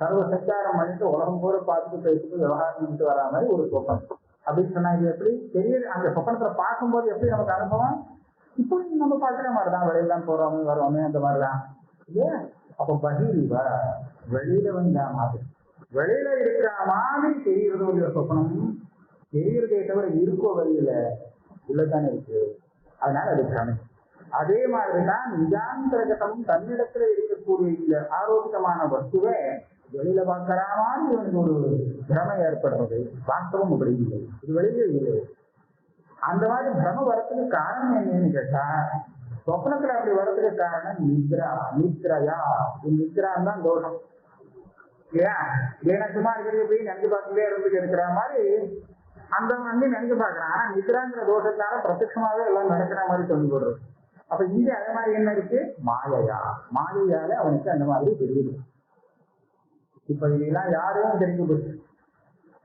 A: சர்வ சஞ்சாரம் பண்ணிட்டு உலகம் போல பார்த்துட்டு பேசிட்டு விவகாரம் பண்ணிட்டு வரா மாதிரி ஒரு சொப்பனம் அப்படின்னு சொன்னா இது எப்படி தெரியுது? அந்த சொப்பனத்துல பார்க்கும்போது எப்படி நமக்கு அனுபவம்? இப்போ நம்ம பார்க்குற மாதிரிதான், வெளியெல்லாம் போறோமே வருவோமே அந்த மாதிரிதான் இல்லையா? அப்ப பகிர்வ வெளியில வந்தா மாதிரி, வெளியில இருக்கிற மாதிரி தெரிகிறது ஒரு சொப்பனம். தெரிகிறதே தவிர இருக்கோ வெளியில உள்ளதானே இருக்கு. அதனால அது பிரமை. அதே மாதிரிதான் நிஜாந்தரகமும் தன்னிடத்துல இருக்கக்கூடிய இந்த ஆரோக்கியமான வஸ்துவை வெளியில பார்க்கிற மாதிரி இவனுக்கு ஒரு பிரமை ஏற்படுறது. வாஸ்தவம் அப்படி இல்லை, இது வெளியே இல்லை. அந்த மாதிரி பிரம வரத்துக்கு காரணம் என்னன்னு கேட்டா, சொப்னத்துல அப்படி வரதுக்கு காரணம் நித்ரா. நித்ரையா நித்ரான் தான் தோஷம் இல்லையா? ஏன்னா சும்மா இருக்கிறது போய் நன்கு பார்த்துட்டே இருந்து இருக்கிற மாதிரி அந்த நன்கு பார்க்கறான். ஆனா நித்ராங்கிற தோஷத்தால பிரத்யட்சமாவே எல்லாம் நடக்கிற மாதிரி சொல்லி கொடுறது. அப்ப இங்க அதே மாதிரி என்ன இருக்கு? மாயையா, மாயையால அவனுக்கு அந்த மாதிரி தெரியுது. இப்ப இதெல்லாம் யாரையும் தெரிஞ்சு போச்சு,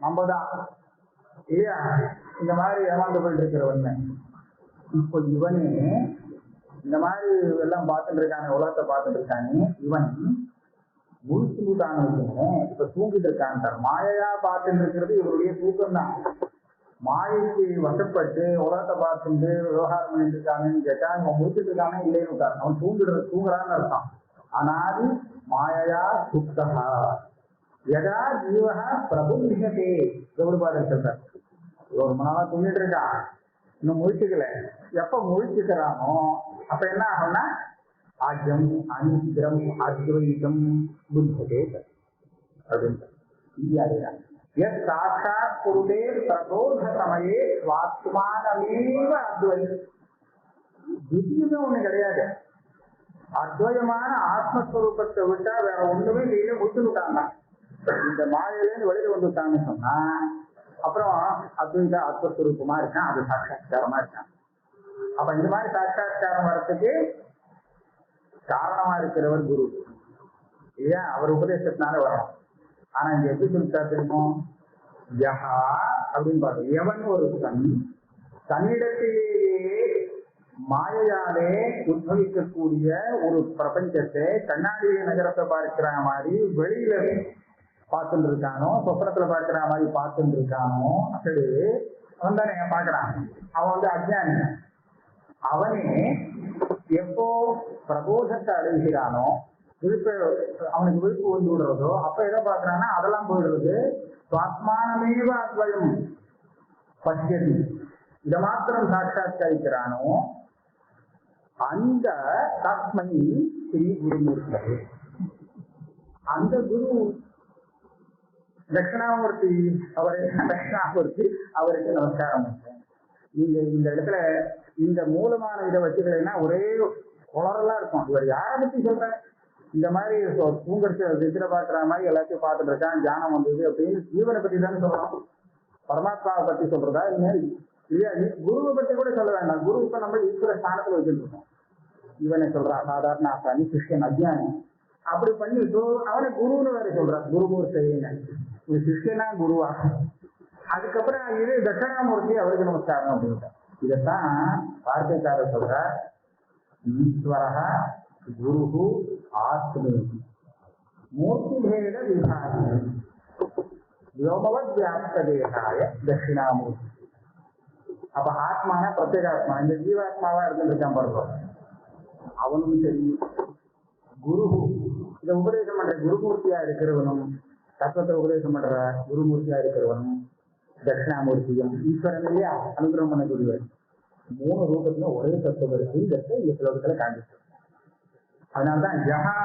A: நம்மதான் இல்லையா? இந்த மாதிரி ஏமாந்து போயிட்டு இருக்கிறவன் இப்போ இவனே இந்த மாதிரி எல்லாம் பார்த்துட்டு இருக்கானே, உலகத்தை பார்த்துட்டு இருக்கானே, இவன் முழுச்சுட்டான்னு வச்சுக்கோங்க. இப்ப தூங்கிட்டு இருக்கான்ட்டார். மாயையா பார்த்துட்டு இருக்கிறது இவருடைய தூக்கம் தான். மாயைக்கு வசப்பட்டு உலகத்தை பார்த்துட்டு விவகாரம் பண்ணிட்டு இருக்காங்கன்னு கேட்டா அவன் முடிச்சுட்டு இருக்கானே இல்லைன்னு இருக்காரு. அவன் தூங்குறான்னு அர்த்தம். ஆனாது மாயையா சுப்தகா எதா ஜீவகா பிரபுலிகதே கௌரபாதர் சொல்றார். ஒரு மணி நாளா தூங்கிட்டு இருக்கான், இன்னும் முழிச்சுக்கல. எப்ப முழிச்சுக்கிறானோ அப்ப என்ன ஆகும்னா ஆஜம் அனித்திரம் அத்வைதம் புத்ததே அப்படின்னு சாட்சாத் குருதே பிரபோத சமயே சுவாத்மானமேவ அத்வைதம். புத்தியுமே ஒண்ணு கிடையாது. அத்வயமான ஆத்மஸ்வரூபத்தை விட்டா வேற ஒண்ணுமே இல்லையே விட்டுட்டாங்க. இந்த மாயிலேருந்து வெளியில வந்துட்டான்னு சொன்னா அப்புறம் அத்வைத ஆத்மஸ்வரூபமா இருக்கான், அது சாட்சாத்காரமா இருக்கான். அப்ப இந்த மாதிரி சாட்சாத்காரம் வர்றதுக்கு காரணமா இருக்கிறவர் குரு இல்லையா? அவர் உபதேசத்தினால வரணும். ஆனா இங்க எப்படி சொல்லிட்டா தெரியும்? யஹா அப்படின்னு பாருங்க, எவன் ஒரு தன்னிடத்திலேயே மாயையாலே உத்பவிக்கக்கூடிய ஒரு பிரபஞ்சத்தை கண்ணாடியை நகரத்தை பார்க்கிற மாதிரி வெளியில பார்த்துட்டு இருக்கானோ, சொப்பனத்துல பார்க்கிற மாதிரி பார்த்துட்டு இருக்கானோ, சரி அவன் தானே பார்க்கறான். அவன் அஜ்ஞானி. அவனே எப்போ பிரபோதத்தை அடைகிறானோ, அவனுக்கு விழுப்பு வந்து விடுறதோ, அப்ப எதை பார்க்கறான்னா அதெல்லாம் போயிடுறது. சுவாத்மானமேவ அத்வயம் பசியதி, இதை மாத்திரம் சாட்சாத்கரிக்கிறானோ அந்த தஸ்மை ஸ்ரீ குருமூர்த்தி. அந்த குரு தட்சிணாமூர்த்தி அவருக்கு நமஸ்காரம். நீங்க இந்த இடத்துல இந்த மூலமான இதை வச்சுக்கிறீங்கன்னா ஒரே குளரெல்லாம் இருக்கும். இவர் யாரை பத்தி சொல்ற? இந்த மாதிரி தூங்கடிச்ச தித்திர பாக்குற மாதிரி எல்லாத்தையும் பார்த்துட்டு இருக்கான், தியானம் வந்தது அப்படின்னு ஜீவனை பத்தி தானே சொல்லணும். பரமாத்மாவை பத்தி சொல்றதா இல்லையா? குருவை பத்தி கூட சொல்ல வேண்டாம். குரு இப்ப நம்ம ஈஸ்வர ஸ்தானத்துல வச்சுட்டு இருக்கோம். இவனை சொல்றான் சாதாரண ஆசாமி, சிஷ்யன் அஜ்ஞானி. அப்படி பண்ணிட்டு அவனை குருன்னு வேற சொல்றான். குருமூர்த்தி சிஷ்யனா குருவா. அதுக்கப்புறம் இது தட்சிணாமூர்த்தி அவருக்கு நமஸ்காரம் அப்படின்ட்டு. இதைத்தான் வார்த்தைக்காரர் சொல்ற, ஈஸ்வரா குரு ஆத்மே மூர்த்தி பேத விபாக வியோமவத் வியாப்த தேகாய தட்சிணாமூர்த்தி. அப்ப ஆத்மான பிரத்யேகாத்மா, இந்த ஜீவாத்மாவா இருந்துருக்கான் பாருங்க, அவனும் சரி குரு இதை உபதேசம் பண்ற குருமூர்த்தியா இருக்கிறவனும், தத்துவத்தை உபதேசம் பண்ற குருமூர்த்தியா இருக்கிறவனும் தட்சிணாமூர்த்தியும் ஈஸ்வரன் இல்லையா அனுகிரகம் பண்ணக்கூடியவர். 3 ரூபத்துல ஒரே தத்துவம் இருக்குங்கிறத இந்த ஸ்லோகத்துல காண்பிச்சு. அதனால்தான் யஹா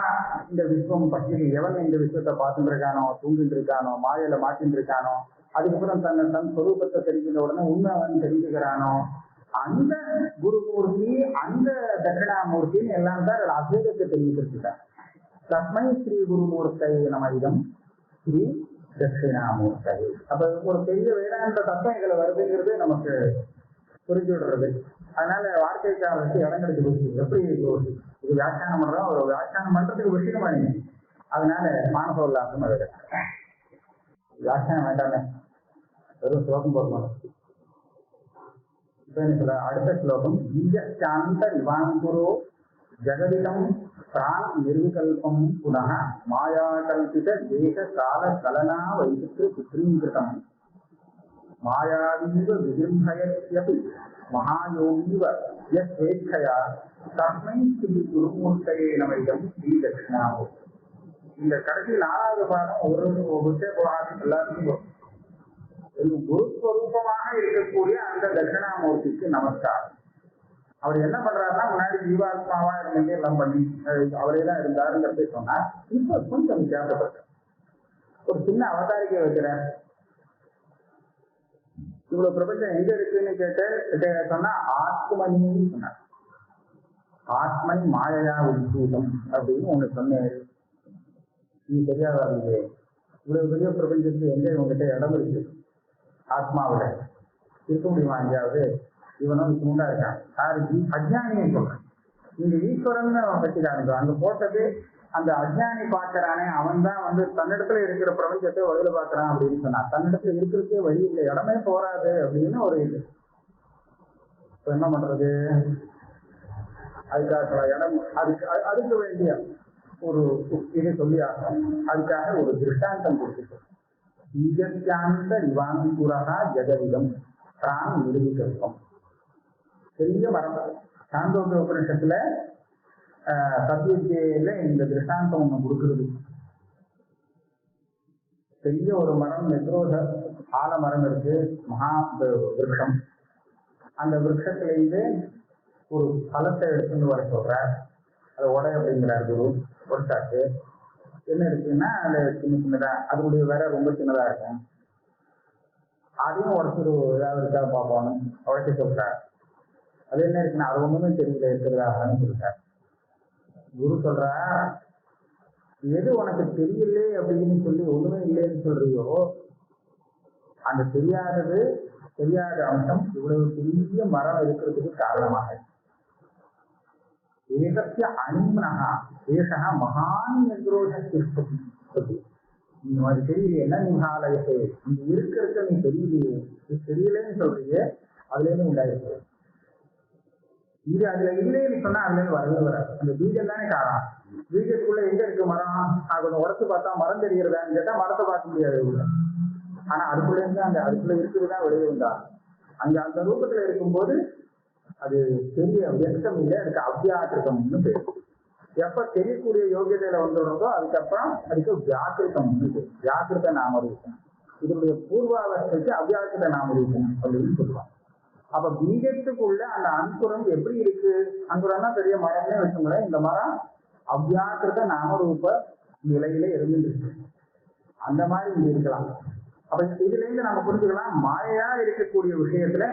A: இந்த விஸ்வம் பற்றி, எவன் இந்த விஸ்வத்தை பார்த்துட்டு இருக்கானோ, தூங்கிட்டு இருக்கானோ, மாயையில மாட்டின்னு இருக்கானோ, அதுக்கப்புறம் தன் சொரூபத்தை தெரிஞ்சுட்ட உடனே உண்மை அவன் தெரிஞ்சுக்கிறானோ, அந்த குருமூர்த்தி அந்த தட்சிணாமூர்த்தின்னு எல்லாம் தான் அத்வைதத்தை தெரிவிச்சிருக்காங்க. தஸ்மை ஸ்ரீ குருமூர்த்தை நம இதம் ஸ்ரீ தட்சிணாமூர்த்தை. அப்ப ஒரு பெரிய வேதாந்த தத்துவம் இதுல வருதுங்கிறது நமக்கு புரிஞ்சு விடுறது. அதனால வார்த்தைக்காரருக்கு இடம் கிடைச்சு போச்சு. எப்படி இது வியாக்கியானம் பண்றோம், ஒரு வியாக்கியானம் பண்றதுக்கு விஷயம் வேணும். அதனால மானச உல்லாசம் அது வியாக்கியானம் வேண்டாமே, வெறும் ஸ்லோகம் போடணும். இப்ப என்ன சொல்ல, அடுத்த ஸ்லோகம் சாந்த நிவாங்குரோ ஜெகதிடம் பிரான் நிர்விகல்பம் புனः மாயாகல்பித தேச கால கலனா வைசித்ர சுத்ரீகிருதம் மாயாவீவ விஜிம்பயத்யபி மகாயோகீவ யஸ்வேச்சயா தஸ்மை ஸ்ரீ குருமூர்த்தயே நமயிதம் ஸ்ரீ தட்சிணாமூர்த்தி. இந்த கடைசி 4வது பாடம் ஒரு விஷய போகாது எல்லாருக்கும் குருஸ்வரூபமாக இருக்கக்கூடிய அந்த தட்சிணாமூர்த்திக்கு நமஸ்காரம். அவர் என்ன பண்றாருன்னா, முன்னாடி ஜீவாத்மாவா இருந்து எல்லாம் பண்ணி அவரே தான் இருந்தாருங்கிறத சொன்னா, இப்ப கொஞ்சம் வித்தியாசப்பட்ட ஒரு சின்ன அவதாரிக்கை வைக்கிறேன். இவ்வளவு பிரபஞ்சம் எங்க இருக்குன்னு கேட்டு சொன்னா ஆத்மனின்னு சொன்னார். ஆத்மன் மாயையா உத்பூதம் அப்படின்னு ஒண்ணு சொன்னேன். நீ தெரியாதா? இவ்வளவு பெரிய பிரபஞ்சத்துக்கு எங்க இவங்கிட்ட இடம் இருக்கு? ஆத்மாவில இருக்க முடியுமா? எங்கேயாவது? இவனும் சுண்டா இருக்கான். யாருக்கு? அஜ்ஞானியை சொல்றேன். இங்க ஈஸ்வரன் வச்சுக்காங்க. அங்க போட்டது அந்த அஜ்ஞானி பார்க்கறானே, அவன் தான் தன்னிடத்துல இருக்கிற பிரபஞ்சத்தை வழியில பாக்குறான் அப்படின்னு சொன்னா, தன்னிடத்துல இருக்கிறதுக்கே வழி இல்லை, இடமே போறாது அப்படின்னு ஒரு இது. இப்ப என்ன பண்றது? அதுக்காக இடம் அதுக்கு வேண்டிய ஒரு இதை சொல்லி ஆகும். அதுக்காக ஒரு திருஷ்டாந்தம் கொடுத்துட்டோம். ஈகத்தியாந்த நிவாங்குரகா ஜெகவிதம் பிரான் நிரூபிகம். பெரிய மரம் சாந்தோக்கிய உபநிஷத்துல தத்வித்யில இந்த திருஷ்டாந்தம் ஒண்ணு கொடுக்கிறது. பெரிய ஒரு மரம், நெக்ரோத ஆலமரம் இருக்கு, மகா விருட்சம். அந்த விருட்சத்திலேருந்து ஒரு பழத்தை எடுத்துட்டு வர சொல்றார். அதை உடை அப்படிங்கிறார் குரு. ஒட்டாச்சு என்ன இருக்குன்னா அது சின்ன சின்னதா, அதனுடைய வேற ரொம்ப சின்னதா இருக்கும். அதையும் உடச்சிரு ஏதாவது இருக்கா பார்ப்போம், உடச்சி சொல்றார். அது என்ன இருக்குன்னா அது ஒண்ணுமே தெரியல இருக்கிறதாகனு சொல்றார். குரு சொல்றா, எது உனக்கு தெரியலே அப்படின்னு சொல்லி ஒண்ணுமே இல்லைன்னு சொல்றியோ, அந்த தெரியாத அம்சம் இவ்வளவு பெரிய மரம் இருக்கிறதுக்கு காரணமாக. ஏகத்திய அணிமனகா ஏஷா மகான் நிரோதி. இந்த மாதிரி தெரியலையே நிகாலயத்தை, இங்க இருக்கிறத நீ தெரியலையே, தெரியலேன்னு சொல்றியே, அதுல இருந்து உண்டாயிருக்கு. இது அதுல இல்லைன்னு சொன்னா அதுல இருந்து வரவே வராது. அந்த பீஜம் தானே காரணம். பீஜத்துக்குள்ள எங்க இருக்கு மரம்? அது கொஞ்சம் உடச்சு பார்த்தா மரம் தெரிகிறதான்னு கேட்டா மரத்தை பார்க்க முடியாது உள்ள. ஆனா அதுக்குள்ள இருந்து அதுக்குள்ள இருக்குதுதான் வெளியே வந்தா. அங்க அந்த ரூபத்துல இருக்கும்போது அது பெரிய வியக்தம் இல்லை, அதுக்கு அவ்வியாக்கிருத்தம்னு பேரு. எப்ப தெரியக்கூடிய யோகியதையில வந்துடுறதோ அதுக்கப்புறம் அதுக்கு வியாக்கிருத்தம்னு பேரு. வியாக்கிருத்த நாமரூபம். இதனுடைய பூர்வாவஸ்தைக்கு அவ்வியாக்கிருத்த நாமரூபம் அப்படின்னு சொல்லுவாங்க. அப்ப பீஜத்துக்குள்ள அந்த அங்குரம் எப்படி இருக்கு? அங்குரம்னா பெரிய மரமே வச்சுங்களேன். இந்த மரம் அவ்வியாக்கிருத்த நாமரூப நிலையில இருந்துருக்கு. அந்த மாதிரி இங்க இருக்கலாம். அப்ப இதுல இருந்து நம்ம புரிஞ்சுக்கலாம், மாயா இருக்கக்கூடிய விஷயத்துல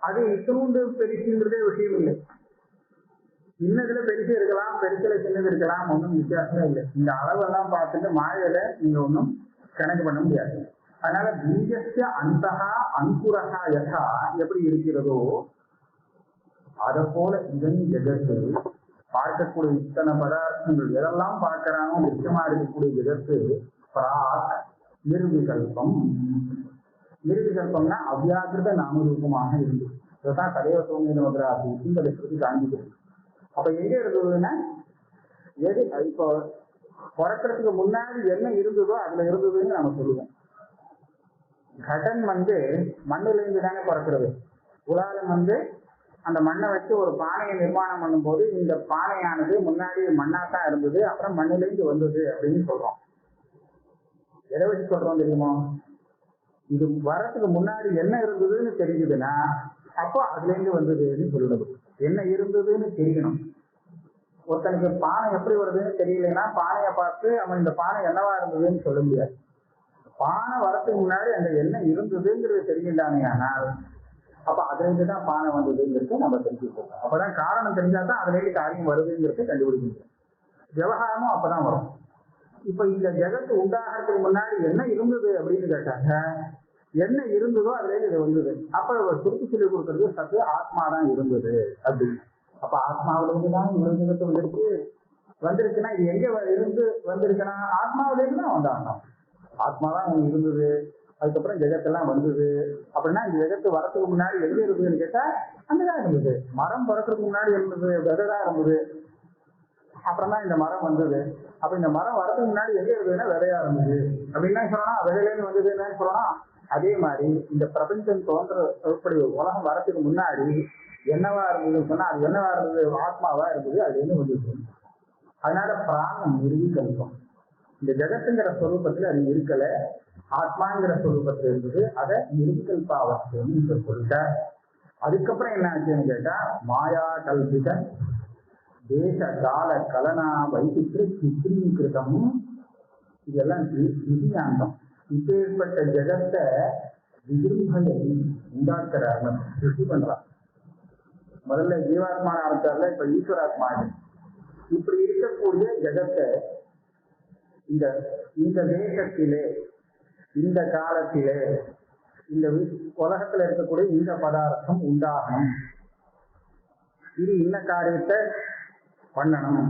A: அது இத்தூண்டு பெருசுங்கிறதே விஷயம் இல்லை. சின்னதுல பெருசு இருக்கலாம், பெருசுல சின்னது இருக்கலாம், ஒன்றும் வித்தியாசமே இல்லை. இந்த அளவெல்லாம் பார்த்துட்டு மாயையில நீங்க ஒன்றும் கணக்கு பண்ண முடியாது. அதனால பீஜஸ்ய அந்தகா அங்குரகா யதா எப்படி இருக்கிறதோ அதை போல இதன் ஜெகத்து பார்க்கக்கூடிய இத்தனை பதார்த்தங்கள் எதெல்லாம் பார்க்கிறானோ முக்கியமா இருக்கக்கூடிய ஜெகத்து பிராக் நிர்விகல்பம். நிர்விகல்பம்னா அவ்வியாக்கிருத நாமரூபமாக இருந்தது. இதுதான் கதைய சோமியராசி இந்த லட்சத்துக்கு காண்பிக்கிறது. அப்ப எங்க இருந்ததுன்னா எது இப்போ பிறக்கிறதுக்கு முன்னாடி என்ன இருந்ததோ அதுல இருந்ததுன்னு நம்ம சொல்லுவோம். கடன் மண்ணுல இருந்து தானே பிறக்கிறது. உதாரணம் அந்த மண்ணை வச்சு ஒரு பானையை நிர்மாணம் பண்ணும் போது இந்த பானையானது முன்னாடி மண்ணாத்தான் இருந்தது, அப்புறம் மண்ணிலிருந்து வந்தது அப்படின்னு சொல்றோம். எதை வச்சு சொல்றோம் தெரியுமோ? இது வரத்துக்கு முன்னாடி என்ன இருந்ததுன்னு தெரியுதுன்னா அப்போ அதுல இருந்து வந்ததுன்னு சொல்லணும். என்ன இருந்ததுன்னு தெரியணும். ஒருத்தனுக்கு பானை எப்படி வருதுன்னு தெரியலன்னா பானையை பார்த்து அவன் இந்த பானை என்னவா இருந்ததுன்னு சொல்ல முடியாது. பானை வரத்துக்கு முன்னாடி அந்த என்ன இருந்ததுங்கிறது தெரியலாமே. ஆனால் அப்ப அதுல இருந்துதான் பானை வந்ததுங்கிறது நம்ம தெரிஞ்சுக்கணும். அப்பதான் காரணம் தெரிஞ்சாதான் அதுல இருந்து காரியம் வருதுங்கிறது கண்டுபிடிக்கணும். விவகாரமும் அப்பதான் வரும். இப்ப இந்த ஜெகத்து உண்டாகிறதுக்கு முன்னாடி என்ன இருந்தது அப்படின்னு கேட்டாங்க, என்ன இருந்ததோ அதுல இருந்து இது வந்தது. அப்ப சுருக்கி சொல்லி கொடுக்கறது சத்து ஆத்மாதான் இருந்தது அப்படின்னு. அப்ப ஆத்மாவில இருந்துதான் இவ்வளவு ஜெகத்து வந்துருச்சுன்னா இது எங்க இருந்து வந்திருக்குன்னா ஆத்மாவில இருந்து தான் வந்தாகணும். ஆத்மாதான் ஒண்ணு இருந்தது, அதுக்கப்புறம் ஜெகத்தெல்லாம் வந்தது. அப்படின்னா இந்த ஜெகத்து வரத்துக்கு முன்னாடி எங்க இருந்ததுன்னு கேட்டா அங்கதான் இருந்தது. மரம் பிறக்கிறதுக்கு முன்னாடி இருந்தது, விதைதான் இருந்தது. அப்புறம் தான் இந்த மரம் வந்தது. அப்ப இந்த மரம் வரதுக்கு முன்னாடி எங்க இருந்ததுன்னா விதையா இருந்தது அப்படின்னா சொல்லலாம். விதையிலேருந்து வந்தது என்னன்னு சொல்லலாம். அதே மாதிரி இந்த பிரபஞ்சம் தோன்ற எப்படி உலகம் வரத்துக்கு முன்னாடி என்னவா இருந்ததுன்னு சொன்னா அது என்னவா இருந்தது? ஆத்மாவா இருந்தது, அதுல இருந்து வந்தது. அதனால பிராணம் நிர்விகல்பம். இந்த ஜெகத்துங்கிற ஸ்வரூபத்துல அது இருக்கல, ஆத்மாங்கிற ஸ்வரூபத்துல இருந்தது. அதை நிர்விகல்ப அவஸ்தைன்னு சொல்லிட்ட. அதுக்கப்புறம் என்ன ஆச்சுன்னு கேட்டா மாயா கல்பித தேச கால கலனா வைசித்திர சித்திரீகிருதம். இதெல்லாம் விதியாந்தம். இப்பேற்பட்ட ஜெகத்தை விரும்பலை உண்டாக்குறாங்க, சிருஷ்டி பண்றாங்க. முதல்ல ஜீவாத்மா ஆரம்பிச்சார்ல, இப்ப ஈஸ்வராத்மா. இப்படி இருக்கக்கூடிய ஜெகத்தை இந்த தேசத்திலே இந்த காலத்திலே இந்த உலகத்துல இருக்கக்கூடிய இந்த பதார்த்தம் உண்டாகணும், இது இந்த காரியத்தை பண்ணணும்,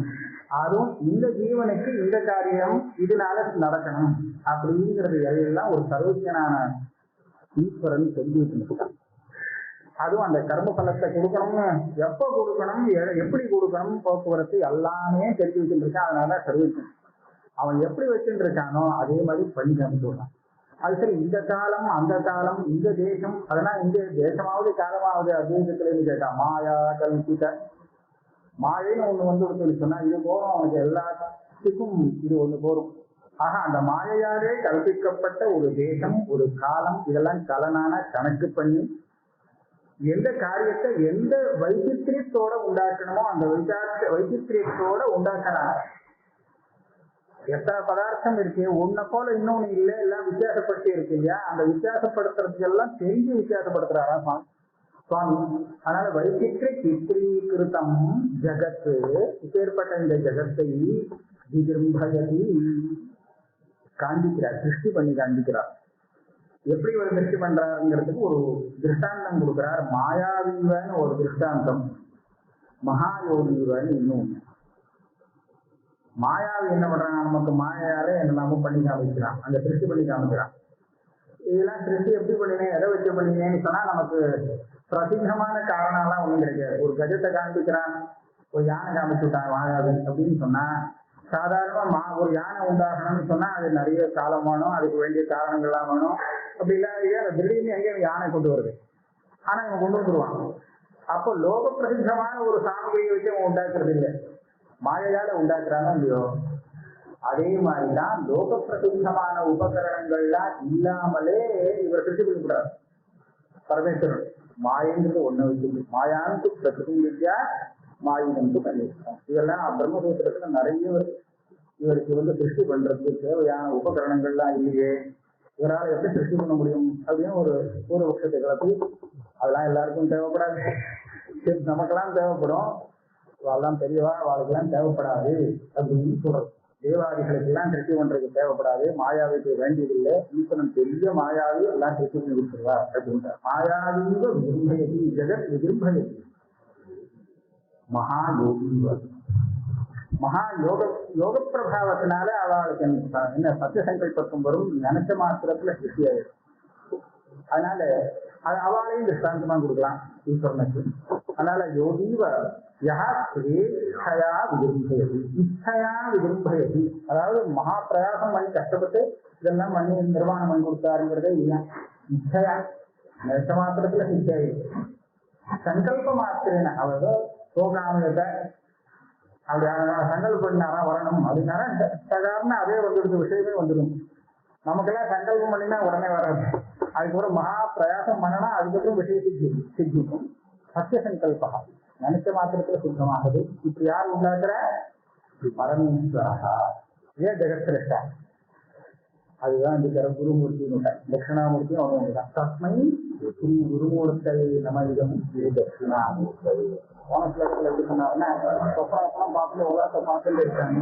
A: அதுவும் இந்த ஜீவனுக்கு இந்த காரியம் இதனால நடக்கணும் அப்படிங்கிறது எல்லாம் ஒரு சர்வஜனான ஈஸ்வரன் தெரிஞ்சு வச்சிருக்கான். அதுவும் அந்த கர்ம பலத்தை கொடுக்கணும்னு எப்ப கொடுக்கணும், எப்படி கொடுக்கணும், போக்குவரத்து எல்லாமே தெரிஞ்சு வச்சுட்டு இருக்கான். அதனால சர்வீஸ் அவன் எப்படி வச்சுட்டு இருக்கானோ அதே மாதிரி பண்ணி காமிச்சுடுறான். அது சரி, இந்த காலம் அந்த காலம் இந்த தேசம், அதெல்லாம் இந்த தேசமாவது காலமாவது அத்வைதத்திலேருந்து கேட்டான். மாயா கல்பித மாயைன்னு ஒண்ணு வந்து சொன்னா இது போறோம், அவனுக்கு எல்லாத்துக்கும் இது ஒண்ணு போறோம். ஆக அந்த மாயையாலே கல்பிக்கப்பட்ட ஒரு தேசம் ஒரு காலம் இதெல்லாம் கலனான கணக்கு பண்ணி எந்த காரியத்தை எந்த வைச்சித்திரியத்தோட உண்டாக்கணுமோ அந்த வைச்சித்திரியத்தோட உண்டாக்குறாங்க. எத்தனை பதார்த்தம் இருக்கு, ஒன்ன போல இன்னொன்னு இல்லை, எல்லாம் வித்தியாசப்படுத்தி இருக்கு இல்லையா, அந்த வித்தியாசப்படுத்துறதுக்கு எல்லாம் தெரிஞ்சு வித்தியாசப்படுத்துறாரா சுவாமி. அதனால வைச்சித்திர சித்திரீகிருத்தம் ஜகத்து, இப்பேற்பட்ட இந்த ஜகத்தை விஜிரும்பயதி காண்பிக்கிறார், சிருஷ்டி பண்ணி காண்பிக்கிறார். எப்படி ஒரு சிருஷ்டி பண்றாருங்கிறதுக்கு ஒரு திருஷ்டாந்தம் கொடுக்கிறார். மாயாவீவன்னு ஒரு திருஷ்டாந்தம், மகாயோகீவன்னு இன்னும். மாயாவி என்ன பண்றான், நமக்கு மாயாலே என்னெல்லாமோ பண்ணி காமிக்கிறான், அந்த சிருஷ்டி பண்ணி காமிக்கிறான். இதெல்லாம் சிருஷ்டி எப்படி பண்ணினேன், எதை வச்சு பண்ணினேன்னு சொன்னா நமக்கு பிரசித்தமான காரணம்லாம் ஒண்ணும் கிடைக்காது. ஒரு கஜத்தை காண்பிக்கிறான், ஒரு யானை காமிச்சு விட்டான் மாயாவி அப்படின்னு சொன்னா, சாதாரணமா ஒரு யானை உண்டாகணும்னு சொன்னா அது நிறைய காலம் வேணும், அதுக்கு வேண்டிய காரணங்கள்லாம் வேணும். அப்படி இல்லாத திடீர்னு எங்கே யானை கொண்டு வருது, ஆனா இவன் கொண்டு வந்துருவான். அப்போ லோக பிரசித்தமான ஒரு சாமியை வச்சு அவன் உண்டாக்குறது இல்லை, மாயையால உண்டாக்குறானோ இல்லையோ. அதே மாதிரிதான் லோக பிரசித்தமான உபகரணங்கள்லாம் இல்லாமலே இவர் சிருஷ்டி பண்ணக்கூடாது. பரமேஸ்வரன் மாயங்கிறது ஒண்ணு வச்சு, மாயான்னு பிரசித்தி வித்யா மாயினு பண்ணிருக்கோம். இதெல்லாம் பிரம்மசூத்திரத்துல நிறைய இவருக்கு வந்து சிருஷ்டி பண்றதுக்கு தேவையான உபகரணங்கள்லாம் இல்லையே, இவரால் எப்படி சிருஷ்டி பண்ண முடியும் அப்படின்னு ஒரு பட்சத்தை கிளப்பி, அதெல்லாம் எல்லாருக்கும் தேவைப்படாது, நமக்கெல்லாம் தேவைப்படும், அதெல்லாம் பெரியவா வாழ்க்கெல்லாம் தேவைப்படாது அப்படின்னு சொல்றது. தேவாதிகளுக்கு எல்லாம் சிருஷ்டி பண்றதுக்கு தேவைப்படாது, மாயாவிக்கு வேண்டியதில்லை, ஈஸ்வரன் பெரிய மாயாவி எல்லாம் சிருஷ்டி பண்ணி கொடுத்துருவா அப்படின்றார். மாயாவீவ விரும்பயதி ஜெகத் விரும்பயதி மகாயோகி. மகா யோக பிரபாவத்தினால அவளுக்கு என்ன சத்திய சங்கல்பத்தும் வரும், நினைச்ச மாத்திரத்துல சிருஷ்டி ஆயிடும். அதனால அவளையும் திருஷ்டாந்தமா கொடுக்கலாம் ஈஸ்வரனுக்கு. அதனால யோகீவ யஹா ஸ்வேச்சயா விரும்பயதி இச்சையா விரும்பயதி, அதாவது மகா பிரயாசம் பண்ணி கஷ்டப்பட்டு இதெல்லாம் பண்ணி நிர்வாணம் பண்ணி கொடுத்தாருங்கிறதே இல்லை, இச்சையா நினைச்ச மாத்திரத்துல சிருஷ்டி ஆயிடும். சங்கல்ப மாத்திரேன அதாவது சோகாமியத்தை அப்படி சங்கல்பம் பண்ணாரா வரணும் அப்படின்னாரா சாதாரண அதே வந்துடுது, விஷயமே வந்துடும். நமக்கெல்லாம் சங்கல்பம் பண்ணினா உடனே வராது, அதுக்கப்புறம் மகா பிரயாசம் பண்ணனா அதுக்கப்புறம் விஷயத்தை சித்திக்கும். சத்திய சங்கல்பா நினைச்ச மாத்திரத்துல சுத்தமாகுது. இப்ப யார் உண்டாக்குற, பரமேஸ்வரா ஏன் ஜெகத்ரஷ்டா. அதுதான் இந்த குருமூர்த்தின்னு தட்சிணாமூர்த்தியும் அவனுதான். தஸ்மை ஸ்ரீ குருமூர்த்தை நமவிதம் ஸ்ரீ தட்சிணாமூர்த்தை. போன ஸ்லோகத்துல எப்படி சொன்னாருன்னா, சொப்பனம் பார்த்து உலகத்தை பார்த்துட்டு இருக்காங்க,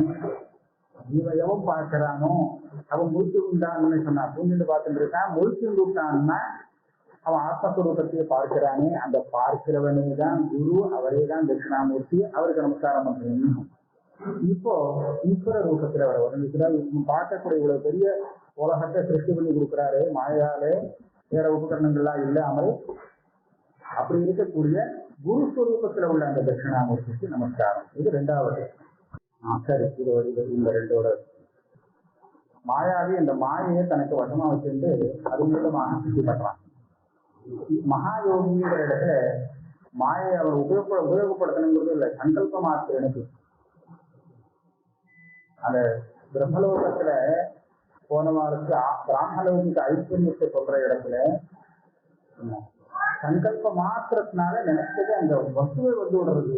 A: இவன் எவன் பார்க்கிறானோ அவன் முழுத்து உண்டான்னு சொன்னா, பூஞ்சுண்டு பார்த்துட்டு இருக்கான், முழுத்து விட்டான்னா அவன் ஆத்மஸ்வரூபத்தையே பார்க்கிறானே, அந்த பார்க்கிறவனே தான் குரு, அவரே தான் தட்சிணாமூர்த்தி, அவருக்கு நமஸ்காரம் பண்றேன். இப்போ ஈஸ்வர ரூபத்துல வர வருகிறார். பார்க்கக்கூடிய இவ்வளவு பெரிய உலகத்தை சிருஷ்டி பண்ணி கொடுக்குறாரு மாயாலே, வேற உபகரணங்கள்லாம் இல்லாமல். அப்படி இருக்கக்கூடிய குரு ஸ்வரூபத்துல உள்ள அந்த தட்சிணாமூர்த்திக்கு நமஸ்காரம். இது ரெண்டாவது. சரி, இது இந்த ரெண்டோட மாயாவி அந்த மாயையை தனக்கு வசமா வச்சிருந்து அது மூலமாக சிருஷ்டி பண்றான். மகாயோகிங்கிற இடத்துல மாயை அவர் உபயோகப்படுத்தணுங்கிறது இல்லை, சங்கல்ப மாத்திரம். எனக்கு அந்த பிரம்மலோகத்துல போனவாளுக்கு பிராமலோகிக்கு ஐஸ்வர்யத்தை சொல்ற இடத்துல சங்கல்ப மாத்திரத்தினால நினைச்சது அந்த வசுவை வந்து விடுறது.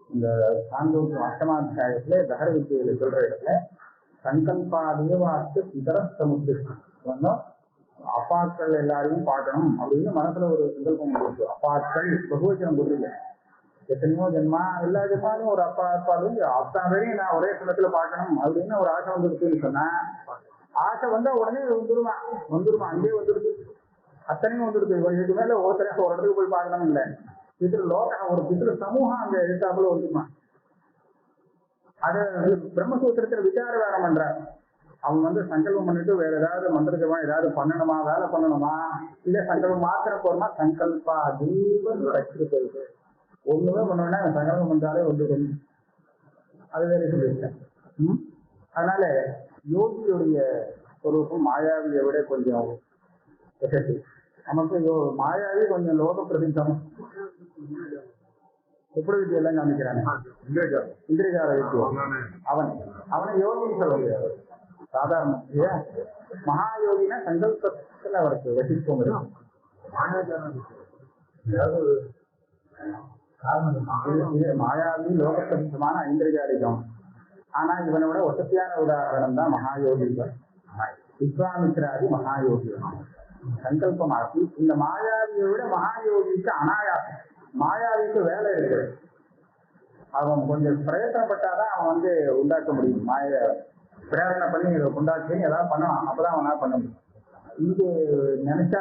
A: இந்த சாந்தோக்கியம் அஷ்டமாத்தியாயத்துல தகர வித்தியில சொல்ற இடத்துல சங்கல்பாதேவாக்கு இதர சமுத்திரம், அப்பாக்கள் எல்லாரையும் பார்க்கணும் அப்படின்னு மனசுல ஒரு சங்கல்பம் இருக்கு. அப்பாக்கள் பகுவச்சனம் கொடுக்கல, எத்தனையோ ஜென்மா எல்லா ஜென்மாலும் ஒரு அப்பாலும் அத்தனை பேரையும் நான் ஒரே சமயத்துல பார்க்கணும் அப்படின்னு ஒரு ஆசை வந்துருக்குன்னு சொன்னா, ஆசை வந்தா உடனே வந்துருமா அங்கேயே வந்துடுது, அத்தனையும் வந்துடுது. இதுக்கு மேல ஒருத்தரையாக ஒரு இடத்துக்கு போய் பார்க்கணும் இல்லை, பித்திரு லோகம் ஒரு பித்திரு சமூகம் அங்க எழுத்தாப்புல வந்துருமா. அது பிரம்மசூத்திரத்துல விசார வேரம் பண்றார். அவன் வந்து சங்கல்பம் பண்ணிட்டு வேற ஏதாவது மந்திரஜமா ஏதாவது பண்ணணுமா, வேலை பண்ணணுமா, இல்ல சங்கல்பம் மாத்திர போறோமா, சங்கல்பா தீபம் வச்சுட்டு போயிட்டு ஒண்ணுமே பண்ணணும்னா சங்கல்பம் பண்ணாலே ஒன்று கொஞ்சம் அது வேற சொல்லியிருக்கேன். அதனால யோகியுடைய ஸ்வரூபம் மாயாவியை விட கொஞ்சம் எஃபெக்டிவ். நமக்கு மாயாவி கொஞ்சம் லோக பிரதிஷ்டம் எப்படி வித்தியை எல்லாம் காமிக்கிறானே இந்திரஜால வித்தியை, அவனை யோகின்னு சொல்ல முடியாது சாதாரண இல்லையா. மகா யோகினா சங்கல்பத்துல அவருக்கு வசித்துவம் இருக்கும். மாயாவி லோக பிரசித்தமான ஐந்திரஜாலிகம். ஆனா இவனை விட வசதியான உதாரணம் தான் மகாயோகிகள். விஸ்வாமித்ராதி மகாயோகிகள் சங்கல்பமாக்கி இந்த மாயாவியை விட மகாயோகிக்கு அனாயாசம். மாயாவிக்கு வேலை இருக்கு, அவன் கொஞ்சம் பிரயத்தனப்பட்டாதான் அவன் வந்து உண்டாக்க முடியும். மாய பிரேரணை பண்ணி உண்டாக்கி ஏதாவது பண்ணலாம், அப்பதான் அவனா பண்ண முடியும். இங்கே நினைச்சா